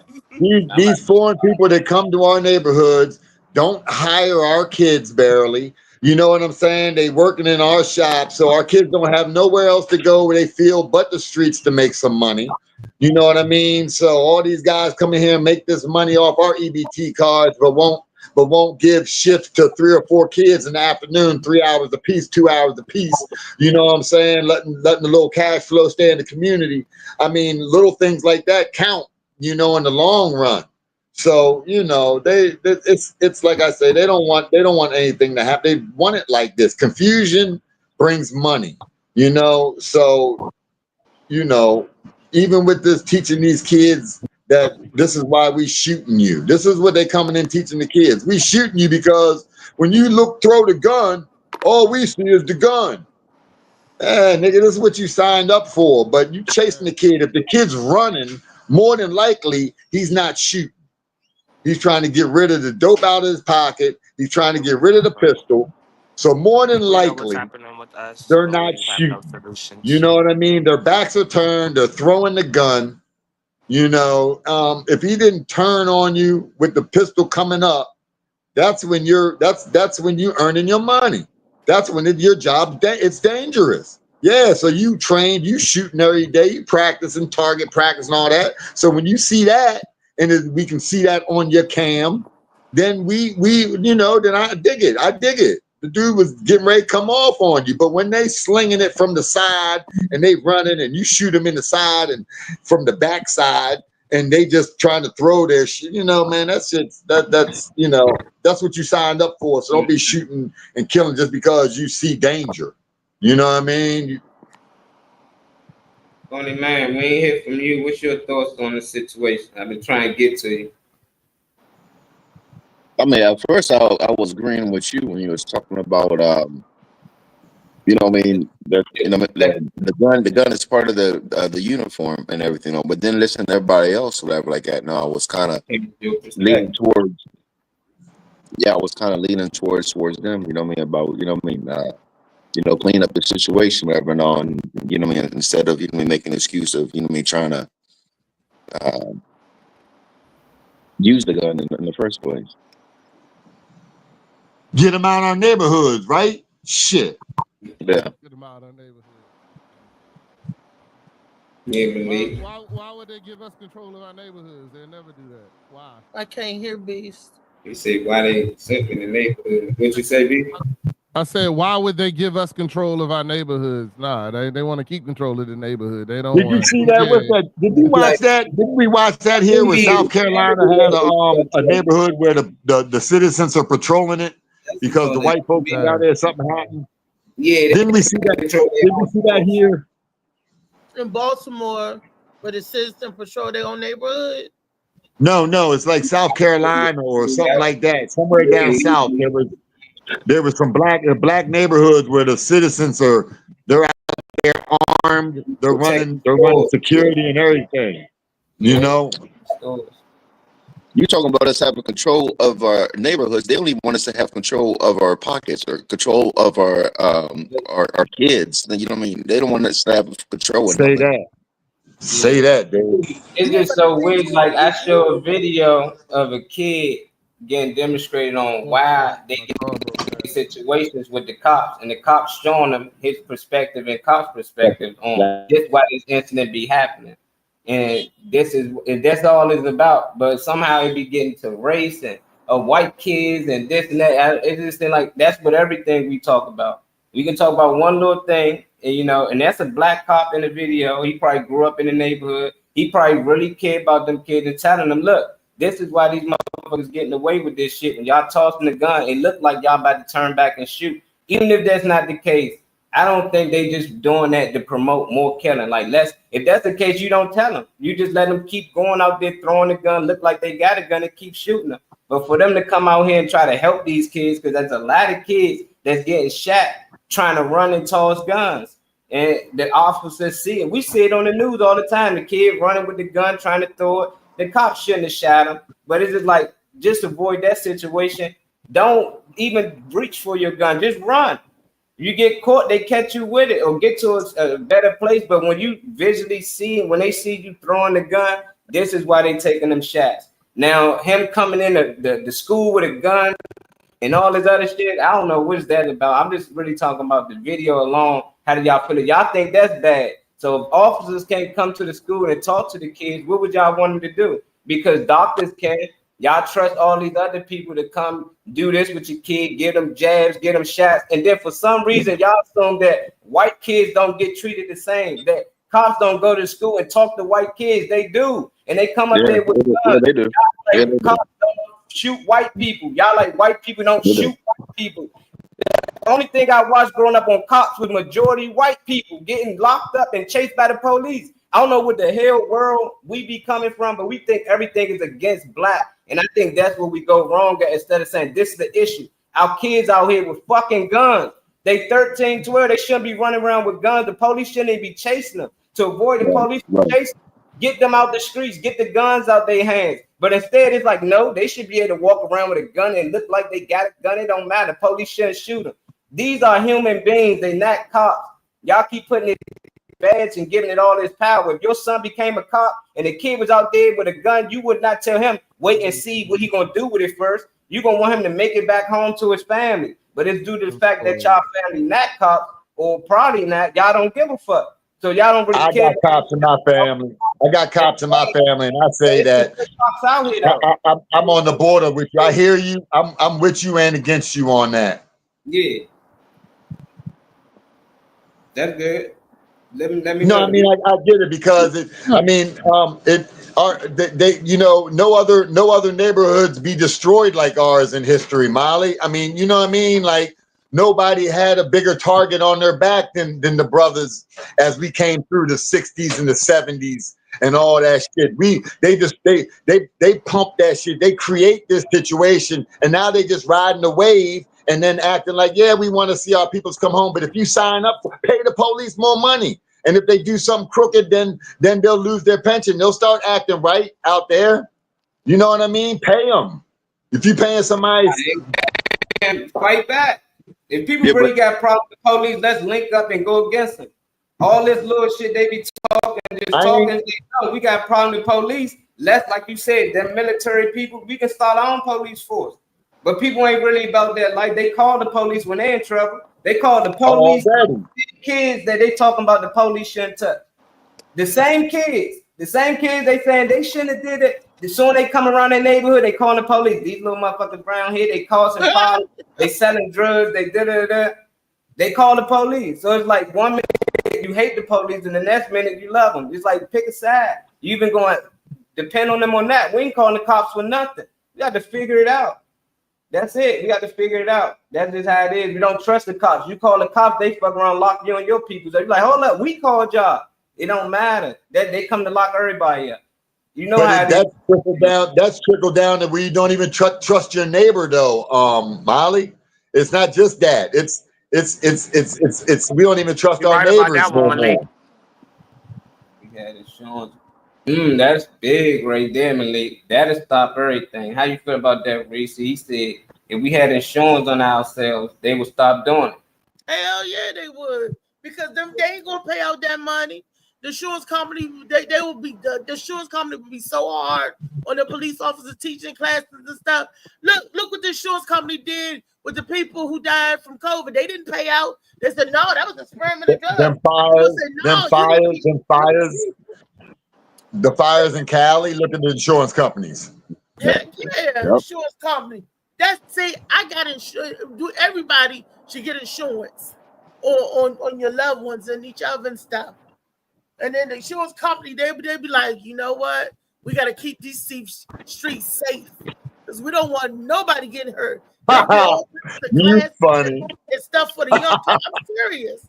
these foreign people that come to our neighborhoods don't hire our kids barely. You know what I'm saying? They working in our shop, so our kids don't have nowhere else to go where they feel but the streets to make some money. You know what I mean? So all these guys come in here and make this money off our EBT cards, but won't give shifts to 3 or 4 kids in the afternoon, 3 hours a piece, 2 hours a piece. You know what I'm saying? Letting the little cash flow stay in the community. I mean, little things like that count, you know, in the long run. So, you know, it's like I say, they don't want anything to happen. They want it like this. Confusion brings money, you know. So, you know, even with this teaching these kids that this is why we shooting you. This is what they coming in teaching the kids. We shooting you because when you throw the gun, all we see is the gun. Nigga, this is what you signed up for. But you chasing the kid. If the kid's running, more than likely he's not shooting. He's trying to get rid of the dope out of his pocket. He's trying to get rid of the pistol. So more than likely, they're not shooting. You know what I mean? Their backs are turned. They're throwing the gun. You know, if he didn't turn on you with the pistol coming up, that's when that's when you earning your money. That's when your job, it's dangerous. Yeah, so you trained, you shooting every day, you practicing, target practice and all that. So when you see that, and we can see that on your cam, then we you know, then I dig it. The dude was getting ready to come off on you, but when they slinging it from the side and they running and you shoot them in the side and from the back side and they just trying to throw their shit, you know, man, that's you know, that's what you signed up for. So don't be shooting and killing just because you see danger. You know what I mean? Funny man, we ain't hear from you. What's your thoughts on the situation? I've been trying to get to you. I mean, at first I was agreeing with you when you was talking about, you know what I mean, the gun is part of the uniform and everything. But then listen to everybody else, whatever like that. No, I was kind of leaning towards, towards them. You know what I mean, about, you know what I mean, you know, clean up the situation, whatever, and all, and, you know what I mean, instead of, you know, making an excuse of, you know what I mean, trying to use the gun in the first place. Get them out of our neighborhoods, right? Shit. Yeah. Get them out of our neighborhood. Yeah, why would they give us control of our neighborhoods? They'll never do that. Why? I can't hear Beast. You say why they sent in the neighborhood? What you say, B? I said, why would they give us control of our neighborhoods? Nah, they want to keep control of the neighborhood. They don't. Did you see that with that? Did we watch that? Didn't we watch that here where South Carolina had a neighborhood where the citizens are patrolling it because the white folks are out there, something happened? Yeah. Didn't we see that? Didn't we see that here? In Baltimore, where the citizen patrol their own neighborhood? No, it's like South Carolina or something like that. Somewhere down south, there was There were some black neighborhoods where the citizens they're out there armed, they're running security and everything. You know. You're talking about us having control of our neighborhoods. They only want us to have control of our pockets or control of our kids. You know what I mean? They don't want us to have control. Say that, dude. It's just so weird. Like I show a video of a kid getting demonstrated on why they get in situations with the cops, and the cops showing them his perspective and cops' perspective on this why this incident be happening. And that's all it's about. But somehow it be getting to race and white kids and this and that. It's just like that's what everything we talk about. We can talk about one little thing, and and that's a black cop in the video. He probably grew up in the neighborhood. He probably really cared about them kids and telling them, look, this is why these motherfuckers getting away with this shit. When y'all tossing the gun, it looked like y'all about to turn back and shoot. Even if that's not the case, I don't think they just doing that to promote more killing. Like, if that's the case, you don't tell them. You just let them keep going out there, throwing the gun, look like they got a gun and keep shooting them. But for them to come out here and try to help these kids, because there's a lot of kids that's getting shot trying to run and toss guns. And the officers see it. We see it on the news all the time. The kid running with the gun, trying to throw it. The cops shouldn't have shot him. But it's just like, just avoid that situation. Don't even reach for your gun. Just run. You get caught, they catch you with it or get to a better place. But when you visually see it, when they see you throwing the gun, this is why they taking them shots. Now, him coming in the school with a gun and all this other shit, I don't know what's that about. I'm just really talking about the video alone. How do y'all feel it? Y'all think that's bad. So if officers can't come to the school and talk to the kids, what would y'all want them to do? Because doctors can. Y'all trust all these other people to come do this with your kid, get them jabs, get them shots. And then for some reason, y'all assume that white kids don't get treated the same, that cops don't go to school and talk to white kids. They do. And they come up there with guns. Yeah, they do. Like, cops don't shoot white people. Y'all like white people don't shoot white people. The only thing I watched growing up on cops was majority white people getting locked up and chased by the police. I don't know what the hell world we be coming from, but we think everything is against black. And I think that's where we go wrong at. Instead of saying this is the issue. Our kids out here with fucking guns. They 13, 12. They shouldn't be running around with guns. The police shouldn't even be chasing them. To avoid the police chasing, get them out the streets, get the guns out their hands. But instead, it's like, no, they should be able to walk around with a gun and look like they got a gun. It don't matter. Police shouldn't shoot them. These are human beings. They're not cops. Y'all keep putting it badge and giving it all this power. If your son became a cop and the kid was out there with a gun, you would not tell him, wait and see what he gonna do with it first. You're gonna want him to make it back home to his family. But it's due to the fact that y'all family not cops, or probably not, y'all don't give a fuck. So y'all don't really care. I got cops in my family. I got cops in my family, and I say that I'm on the border with you. I hear you. I'm with you and against you on that. Yeah. That's good. Let me no, I mean, I get it because no other neighborhoods be destroyed like ours in history, Molly. I mean, you know what I mean? Like nobody had a bigger target on their back than the brothers as we came through the 60s and the 70s and all that shit. They pump that shit. They create this situation and now they just riding the wave and then acting like, yeah, we want to see our peoples come home. But if you sign up, pay the police more money. And if they do something crooked, then they'll lose their pension. They'll start acting right out there. You know what I mean? Pay them. If you paying somebody, fight back. If people really got problems with police, let's link up and go against them. All this little shit they be talking, no, we got problems with police. Let's, like you said, them military people, we can start our own police force. But people ain't really about that. Like they call the police when they're in trouble. They call the police kids that they talking about the police shouldn't touch. The same kids they saying they shouldn't have did it. As soon as they come around their neighborhood, they calling the police. These little motherfuckers brown here, they causing problems, they selling drugs, they call the police. So it's like 1 minute you hate the police and the next minute you love them. It's like pick a side. You've been going depend on them on that. We ain't calling the cops for nothing. We got to figure it out. That's it. We got to figure it out. That's just how it is. We don't trust the cops. You call the cops, they fuck around, lock you and your people. So you're like, hold up, we called y'all. It don't matter. That they come to lock everybody up. You know how that's trickled down. That's trickled down that we don't even trust your neighbor though, Molly. It's not just that. It's we don't even trust You're our right about neighbors that no one, Malik. more. We had insurance. That's big right there, Malik. That'll stop everything. How you feel about that, Reese? He said if we had insurance on ourselves, they would stop doing it. Hell yeah, they would. Because they ain't gonna pay out that money. The insurance company, they will be the insurance company will be so hard on the police officers teaching classes and stuff. Look what the insurance company did with the people who died from COVID. They didn't pay out. They said no, that was experimental drug. Them fires, the fires in Cali. Look at the insurance companies. Yeah, insurance company. I got insurance. Everybody should get insurance on your loved ones and each other and stuff. And then the insurance company, they be like, you know what? We got to keep these streets safe because we don't want nobody getting hurt. You funny. And stuff for the young people. I'm serious.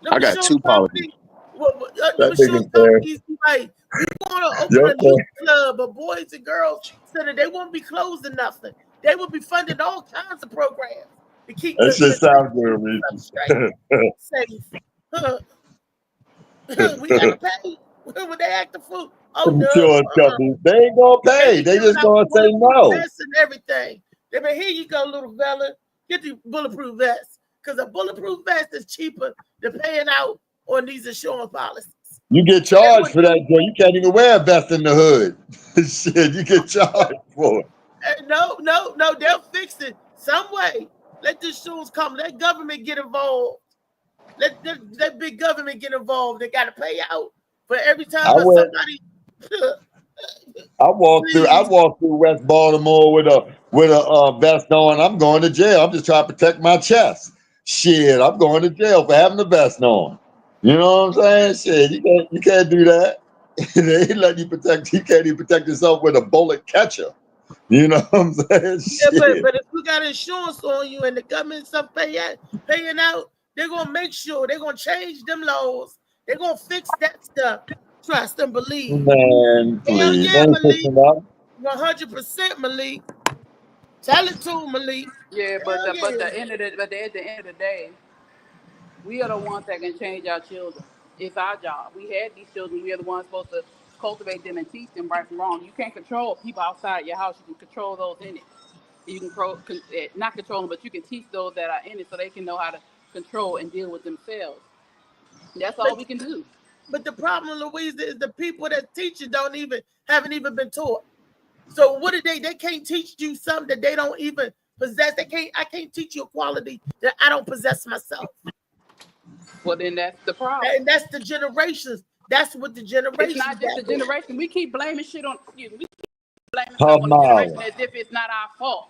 I got 2 policies. The insurance companies be like, we want to open a youth club of boys and girls so that they won't be closing nothing. They will be funding all kinds of programs to keep that shit sounds good, safe. We gotta pay when they act the fool. Oh no, insurance companies, they ain't gonna pay. They just gonna say no. And everything. They be, here you go, little fella. Get the bulletproof vest because a bulletproof vest is cheaper than paying out on these insurance policies. You get charged for that, Joe. You can't even wear a vest in the hood. Shit, you get charged for it. No, they'll fix it some way. Let the insurance company, let government get involved. Let big government get involved. They got to pay out for every time somebody. I walked through West Baltimore with a vest on. I'm going to jail. I'm just trying to protect my chest. Shit, I'm going to jail for having the vest on. You know what I'm saying? Shit, you can't do that. They ain't letting you protect. You can't even protect yourself with a bullet catcher. You know what I'm saying? Yeah, but if you got insurance on you and the government stuff paying out, they're gonna make sure they're gonna change them laws. They're gonna fix that stuff. Trust and believe. Man, please. Yeah, Malik. 100%, Malik. Tell it to him, Malik. Yeah, but at the end of the day, we are the ones that can change our children. It's our job. We had these children. We are the ones supposed to cultivate them and teach them right from wrong. You can't control people outside your house. You can control those in it. You can not control them, but you can teach those that are in it so they can know how to control and deal with themselves. That's all we can do. But the problem, Louise, is the people that teach you haven't even been taught. So what did they can't teach you something that they don't even possess. I can't teach you a quality that I don't possess myself. Well, then that's the problem. And that's the generations. That's what the generation. It's not just the generation. We keep blaming shit on. We keep blaming stuff on the generation as if it's not our fault.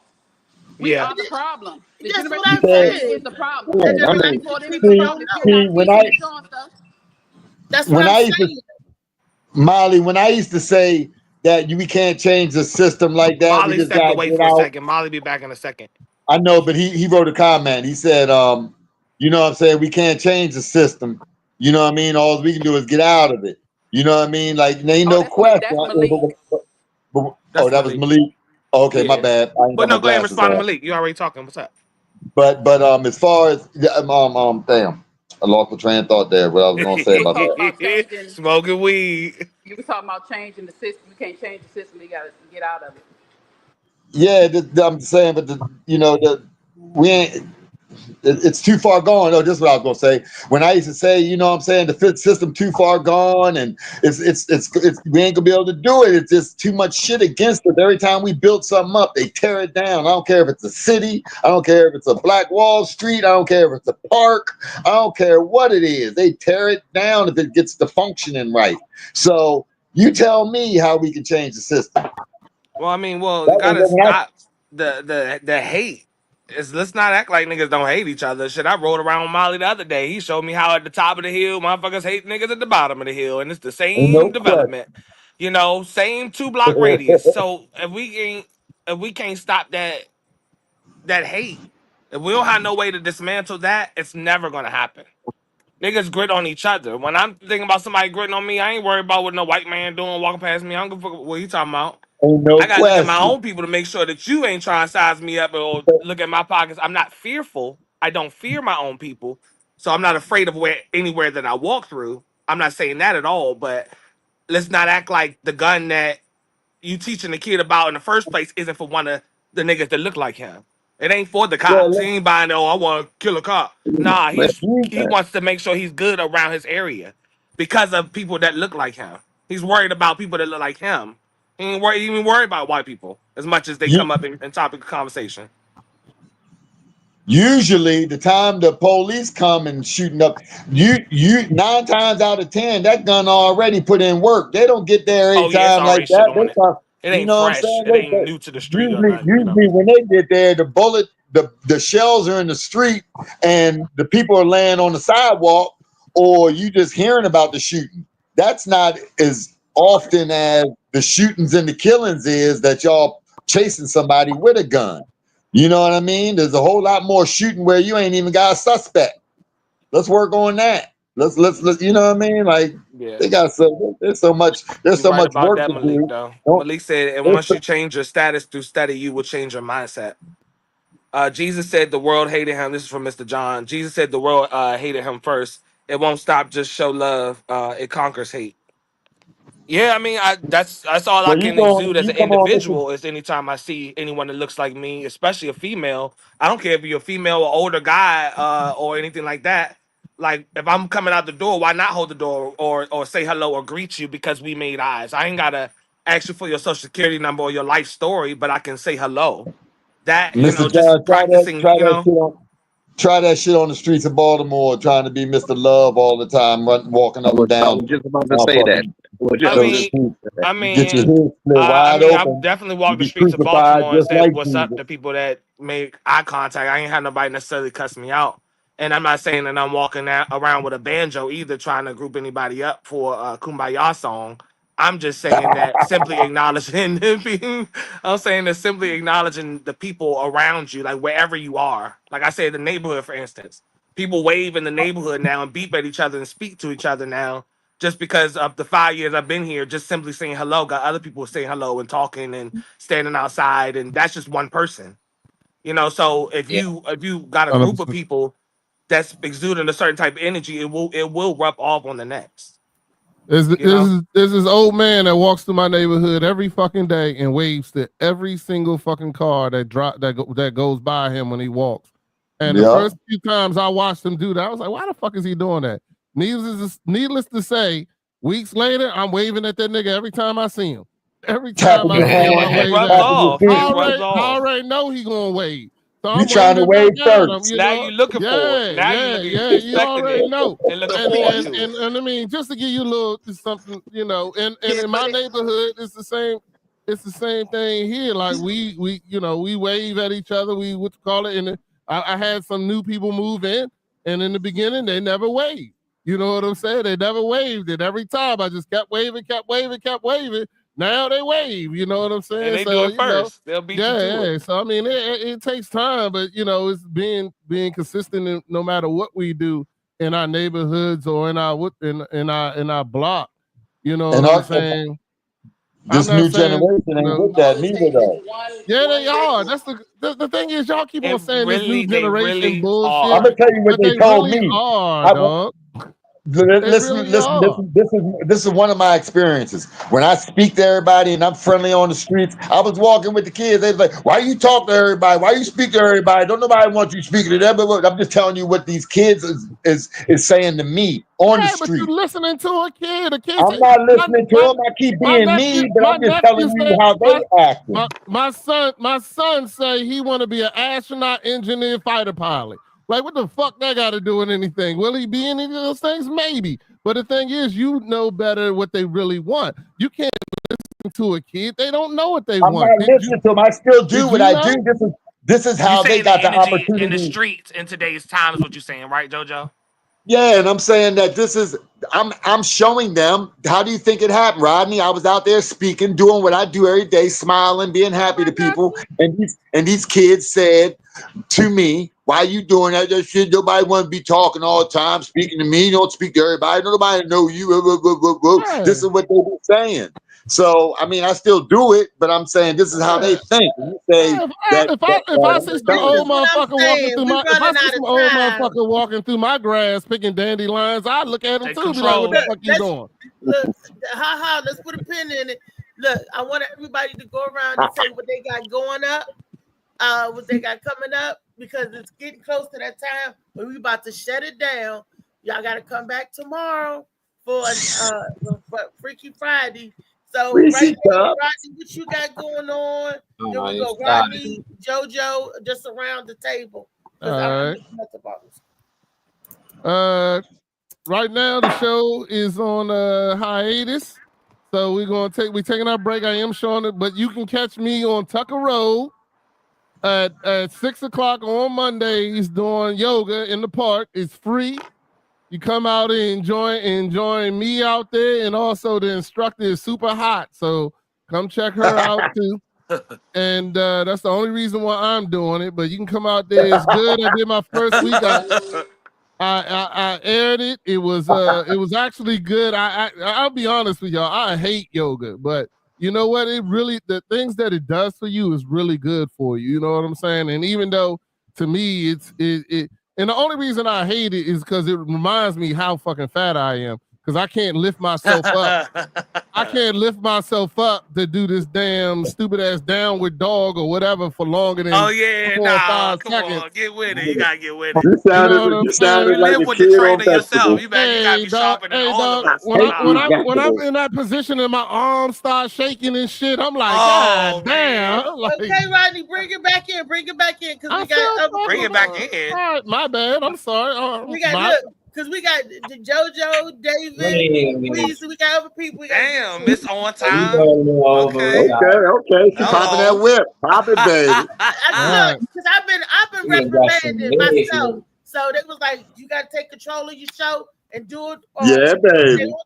We are the problem. The generation is the problem. That's what I'm saying. Molly, when I used to say that we can't change the system like that, Molly stepped away for a second. Molly be back in a second. I know, but he wrote a comment. He said, you know what I'm saying? We can't change the system. You know what I mean? All we can do is get out of it. You know what I mean? Like, there ain't no question. That was Malik. Oh, okay, my bad. But no, go ahead and respond to Malik. You already talking. What's up? But as far as damn, I lost the train of thought there. What I was gonna say about that. Smoking weed. You were talking about changing the system. You can't change the system. You gotta get out of it. Yeah, I'm saying, but we ain't. It's too far gone. No, this is what I was gonna say. When I used to say, you know what I'm saying, the fifth system too far gone, and it's we ain't gonna be able to do it. It's just too much shit against it. Every time we build something up, they tear it down. I don't care if it's a city, I don't care if it's a Black Wall Street, I don't care if it's a park, I don't care what it is. They tear it down if it gets the functioning right. So you tell me how we can change the system. Well, I mean, you gotta stop the hate. Let's not act like niggas don't hate each other. Shit, I rode around with Molly the other day. He showed me how at the top of the hill, motherfuckers hate niggas at the bottom of the hill, and it's the same development. You know, same 2-block radius. So if we can't stop that hate, if we don't have no way to dismantle that, it's never gonna happen. Niggas grit on each other. When I'm thinking about somebody gritting on me, I ain't worried about what no white man doing walking past me. I don't give a fuck what he talking about. Ain't no I gotta look at my question. own people to make sure that you ain't trying to size me up or look at my pockets. I'm not fearful. I don't fear my own people, so I'm not afraid of anywhere that I walk through. I'm not saying that at all, but let's not act like the gun that you teaching the kid about in the first place isn't for one of the niggas that look like him. It ain't for the cops. He ain't buying, oh, I want to kill a cop. Nah, he wants to make sure he's good around his area because of people that look like him. He's worried about people that look like him. He ain't even worried about white people as much as they come up in topic of conversation. Usually the time the police come and shooting up, you 9 times out of 10, that gun already put in work. They don't get there every time like that. It ain't fresh. It ain't new to the street or nothing. Usually when they get there, the shells are in the street and the people are laying on the sidewalk, or you just hearing about the shooting. That's not as often as the shootings and the killings is that y'all chasing somebody with a gun. You know what I mean? There's a whole lot more shooting where you ain't even got a suspect. Let's work on that. Let's you know what I mean? Like they got there's so much about work that, to Malik, do. though. Malik said, and once you change your status through study, you will change your mindset. Jesus said the world hated him. This is from Mr. John. Jesus said the world hated him first. It won't stop. Just show love. It conquers hate. Yeah, I mean, that's all I can exude as an individual is anytime I see anyone that looks like me, especially a female. I don't care if you're a female or older guy or anything like that. Like, if I'm coming out the door, why not hold the door or say hello or greet you because we made eyes? I ain't got to ask you for your social security number or your life story, but I can say hello. That, Mr. just John, practicing, try that shit on the streets of Baltimore, trying to be Mr. Love all the time, walking up and down. I was just about to say that. I mean, I've definitely walked the streets of Baltimore and said what's up to people that make eye contact. I ain't had nobody necessarily cuss me out. And I'm not saying that I'm walking around with a banjo either, trying to group anybody up for a Kumbaya song. I'm just saying that simply acknowledging I'm saying that simply acknowledging the people around you, like wherever you are. Like I said, the neighborhood, for instance. People wave in the neighborhood now and beep at each other and speak to each other now. Just because of the 5 years I've been here, just simply saying hello, got other people saying hello and talking and standing outside, and that's just one person. So if you got a group of people that's exuding a certain type of energy, it will rub off on the next. There's this old man that walks through my neighborhood every fucking day and waves to every single fucking car that goes by him when he walks. And the first few times I watched him do that, I was like, why the fuck is he doing that? Needless to say, weeks later, I'm waving at that nigga every time I see him. Every time I see him, I wave at him. I already know he gonna wave. So you trying to wave first. Now you looking for it. You already know. And looking forward to it. And I mean, just to give you a little something, and in my neighborhood, it's the same. It's the same thing here. Like we wave at each other. We and I had some new people move in, and in the beginning they never waved. You know what I'm saying? They never waved it. Every time I just kept waving. Now they wave, you know what I'm saying? And they do it first. They'll beat you to it. So I mean, it takes time, but it's being consistent no matter what we do in our neighborhoods or in our block. You know what I'm saying? This new generation ain't with that neither though. Yeah, they are. That's the thing is y'all keep on saying this new generation bullshit. I'm gonna tell you what they told me. Dog. Listen. This is one of my experiences. When I speak to everybody and I'm friendly on the streets, I was walking with the kids. They was like, "Why you talk to everybody? Why you speak to everybody? Don't nobody want you speaking to them." But I'm just telling you what these kids is saying to me on the street. But you're listening to a kid. I'm not listening to them. I keep being me, but I'm just telling you how they act. My son say he want to be an astronaut, engineer, fighter pilot. Like, what the fuck that got to do with anything? Will he be any of those things? Maybe. But the thing is, you know better what they really want. You can't listen to a kid. They don't know what they want. I'm not listening to them. I still do what I do. This is how they got the opportunity. In the streets in today's time is what you're saying, right, JoJo? Yeah, and I'm saying that I'm showing them. How do you think it happened, Rodney? I was out there speaking, doing what I do every day, smiling, being happy to people. And these kids said to me, "Why you doing that shit? Nobody want to be talking all the time, speaking to me. You don't speak to everybody. Nobody know you." This is what they were saying. So I mean, I still do it, but I'm saying this is how they think. You say if I see some old motherfucker walking through my, if I see some old motherfucker walking through my grass picking dandelions, I look at him too, be like, what the fuck you doing? Look, let's put a pin in it. Look, I want everybody to go around and say what they got going up, what they got coming up, because it's getting close to that time where we about to shut it down. Y'all got to come back tomorrow for Freaky Friday. So right now, Rodney, what you got going on? Then we go Rodney, JoJo, just around the table. All right. Right now the show is on hiatus, so we're taking our break. I am showing it, but you can catch me on Tucker Road at 6:00 on Mondays doing yoga in the park. It's free. You come out and enjoy me out there, and also the instructor is super hot, so come check her out too. And that's the only reason why I'm doing it. But you can come out there. It's good. I did my first week. I aired it. It was actually good. I'll be honest with y'all. I hate yoga, but you know what? The things that it does for you is really good for you. You know what I'm saying? And even though to me and the only reason I hate it is because it reminds me how fucking fat I am. Because I can't lift myself up. I can't lift myself up to do this damn stupid ass downward dog or whatever for longer than 4 or 5 seconds. On, get with it. You gotta get with it. You sounded like live a with kid the on trainer yourself. festival. You gotta be sharpening all of us. When I'm in that position and my arms start shaking and shit, I'm like, God damn. Like, okay, Rodney, bring it back in. Bring it back in, because we got bring it back in. All right, my bad. I'm sorry. We got because we got JoJo, David, Weezy, we got other people. Damn, Miss On Time. Okay. She popping that whip. Pop it, baby. Because I've been reprimanding myself. So they was like, you got to take control of your show and do it. Yeah, baby. So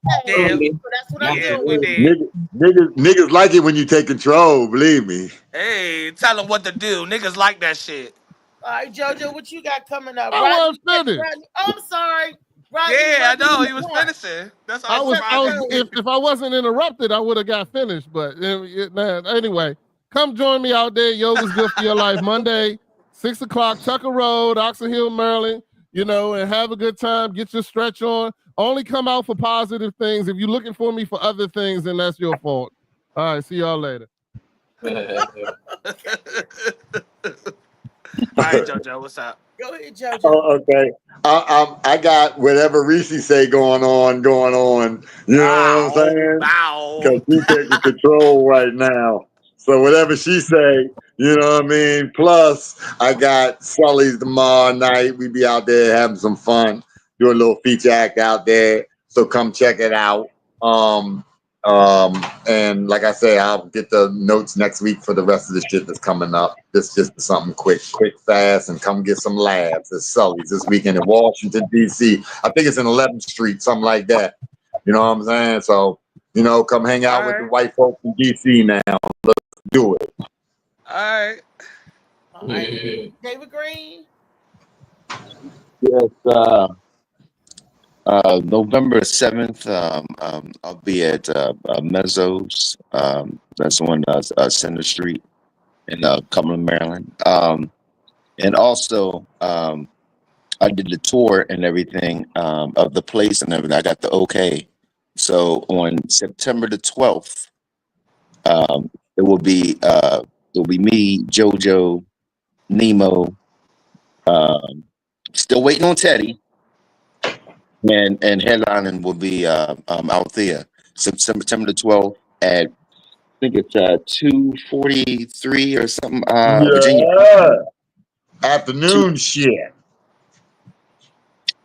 that's what I'm doing. Niggas like it when you take control, believe me. Hey, tell them what to do. Niggas like that shit. All right, JoJo, what you got coming up? I was finished. Oh, I'm sorry. Rodney, I know he was finishing. That's all. If I wasn't interrupted, I would have got finished. But anyway, come join me out there. Yoga's good for your life. Monday, 6:00, Tucker Road, Oxon Hill, Maryland. And have a good time. Get your stretch on. Only come out for positive things. If you're looking for me for other things, then that's your fault. All right, see y'all later. All right, JoJo, what's up? Go ahead, JoJo. Oh, okay. I got whatever Reese say going on. You know what I'm saying? Because she's taking control right now. So whatever she say, you know what I mean? Plus, I got Sully's tomorrow night. We be out there having some fun, do a little feature act out there. So come check it out. And like I say, I'll get the notes next week for the rest of the shit that's coming up. This just something quick, fast, and come get some labs at Sully's this weekend in Washington, D.C. I think it's in 11th Street, something like that. You know what I'm saying? So, come hang out with the white folks in D.C. now. Let's do it. All right. David Green? Yes, November 7th, I'll be at Mezzo's. That's on Center Street in Cumberland, Maryland. And also, I did the tour and everything of the place and everything. I got the okay. So on September the 12th, it will be me, JoJo, Nemo. Still waiting on Teddy. And headlining will be out there September the 12th at, I think it's 243 or something. Virginia. Afternoon shit.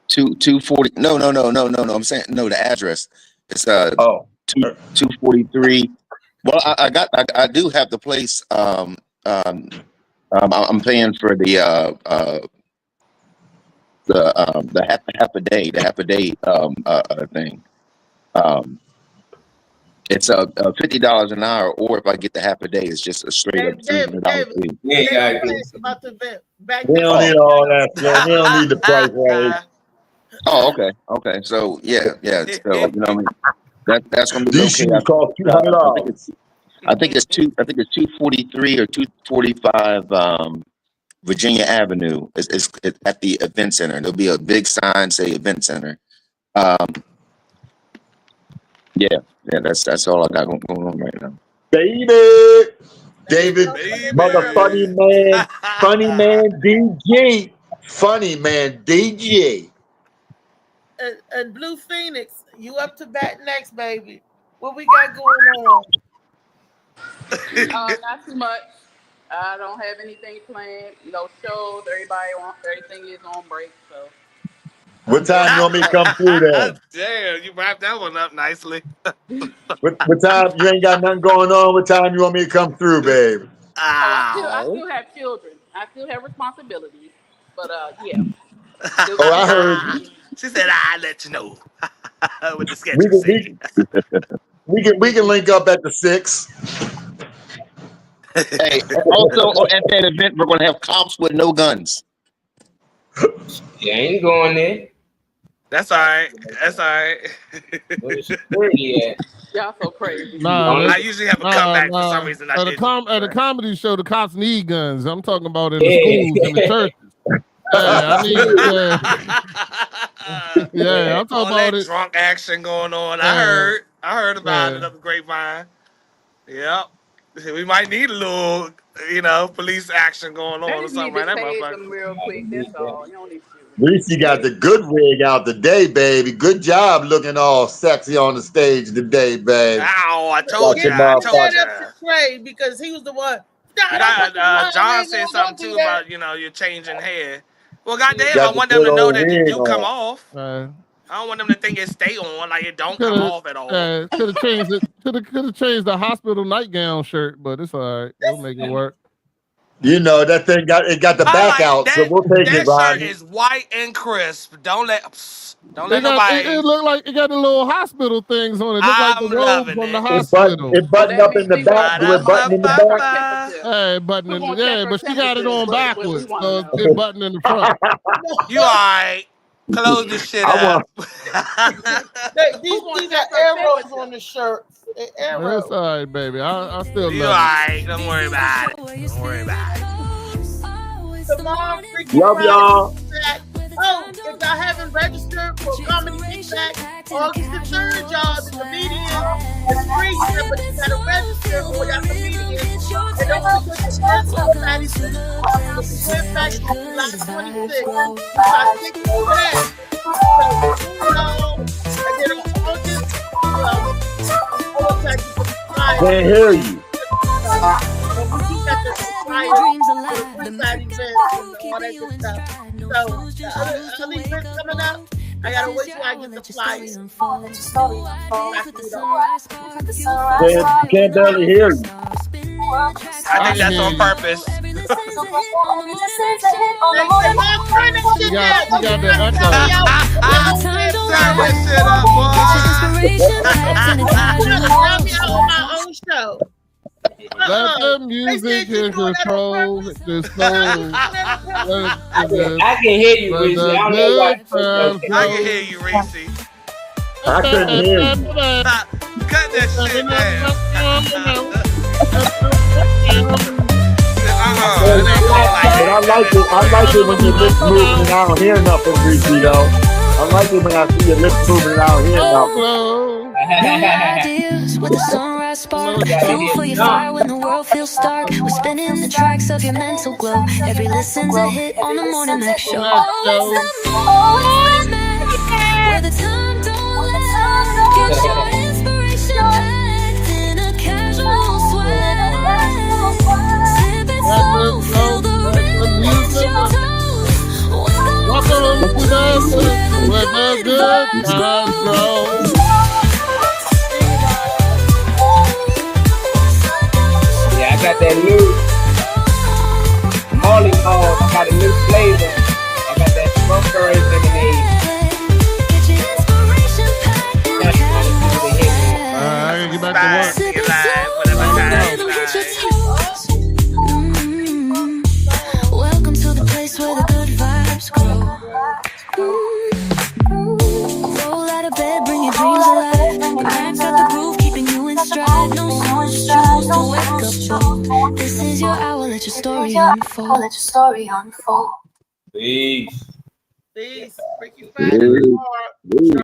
240. No. I'm saying no. The address. It's 243. Well, I do have the place. I'm paying for the half a day thing. It's $50 an hour, or if I get the half a day, it's just a straight up $200 fee. About the event. We don't need all that stuff. We don't need the price range. Oh, okay. So yeah. So you know what I mean. That's gonna be These okay. shoes cost $200. I think it's 243 or 245 Virginia Avenue. It's at the event center. There'll be a big sign say event center. Yeah, that's all I got going on right now. David, mother funny man DJ, funny man DJ. And Blue Phoenix, you up to bat next, baby. What we got going on? Not too much. I don't have anything planned. No shows. Everything is on break. So. What time you want me to come through there? Damn, you wrapped that one up nicely. What time? You ain't got nothing going on. What time you want me to come through, babe? I still have children. I still have responsibilities. But yeah. Oh, I heard. She said, "I'll let you know." With the schedule. We can link up at the 6. Hey, also at that event, we're gonna have cops with no guns. Yeah, I ain't going there. That's all right. Y'all so crazy. I usually have a comeback for some reason. At a comedy show, the cops need guns. I'm talking about in the schools and the churches. I'm talking about it. Drunk action going on. I heard about it up the grapevine. Yep. We might need a little, police action going on or something like that. Real quick, that's all. You don't need to. Reese got the good wig out today, baby. Good job looking all sexy on the stage today, babe. Ow, I told you. Up to Trey because he was the one. John said something too about, you're changing hair. Well, goddamn, I want them to know that it do come off. I don't want them to think it stay on, like it don't come off at all. Could have changed it. Could have changed the hospital nightgown shirt, but it's all right. We'll make it work. That thing got the back out, so we'll take it, That shirt is white and crisp. Don't let nobody. It looked like it got the little hospital things on it. It looked like the robe from the hospital. It buttoned up in the back. It buttoned in the back. Hey, button in but she got it on backwards, so it buttoned in the front. You all right? Close this shit up. These are arrows on the shirt. Arrows. That's all right, baby. I still love you. All right. Don't worry about it. Love y'all. Oh, if y'all haven't registered for Comedy Kickback, August the 3rd, y'all, the comedians, it's free, but you gotta register for y'all comedians. And don't forget to share somebody to the Kickback on July 26th. So I think for that. And then on August, Can't hear you. Dreams alive. The I gotta wait till I get the flights. Can't barely hear you. I think that's on purpose. You got the echo. Let the music in control the soul. I can hear you, Reese. I can hear you, Reese. I couldn't hear you. Cut that shit, man. But I like it when your lips moving and I don't hear nothing, Reese, though. I like it when I see your lips moving and I don't hear nothing. Ideas with the sunrise spark. Fuel for your fire when the world feels stark. We're spinning the tracks of your mental glow. Every listen's a hit on the Morning Mac Show. Where the time don't lag. Get your inspiration packed in a casual swag. Sip it slow, feel the rhythm, touch your toes. Welcome to the where the good times go. I got that new Molly Mall. I got a new flavor. I got that strawberry lemonade. Alright, get back to work. Welcome to the place where the good vibes grow. Roll out of bed, bring your dreams alive. Rhymes got the groove, keeping you in stride. No songs, choose to wake up bold. This is your hour, let your story unfold. Peace. Peace. Freaky Friday.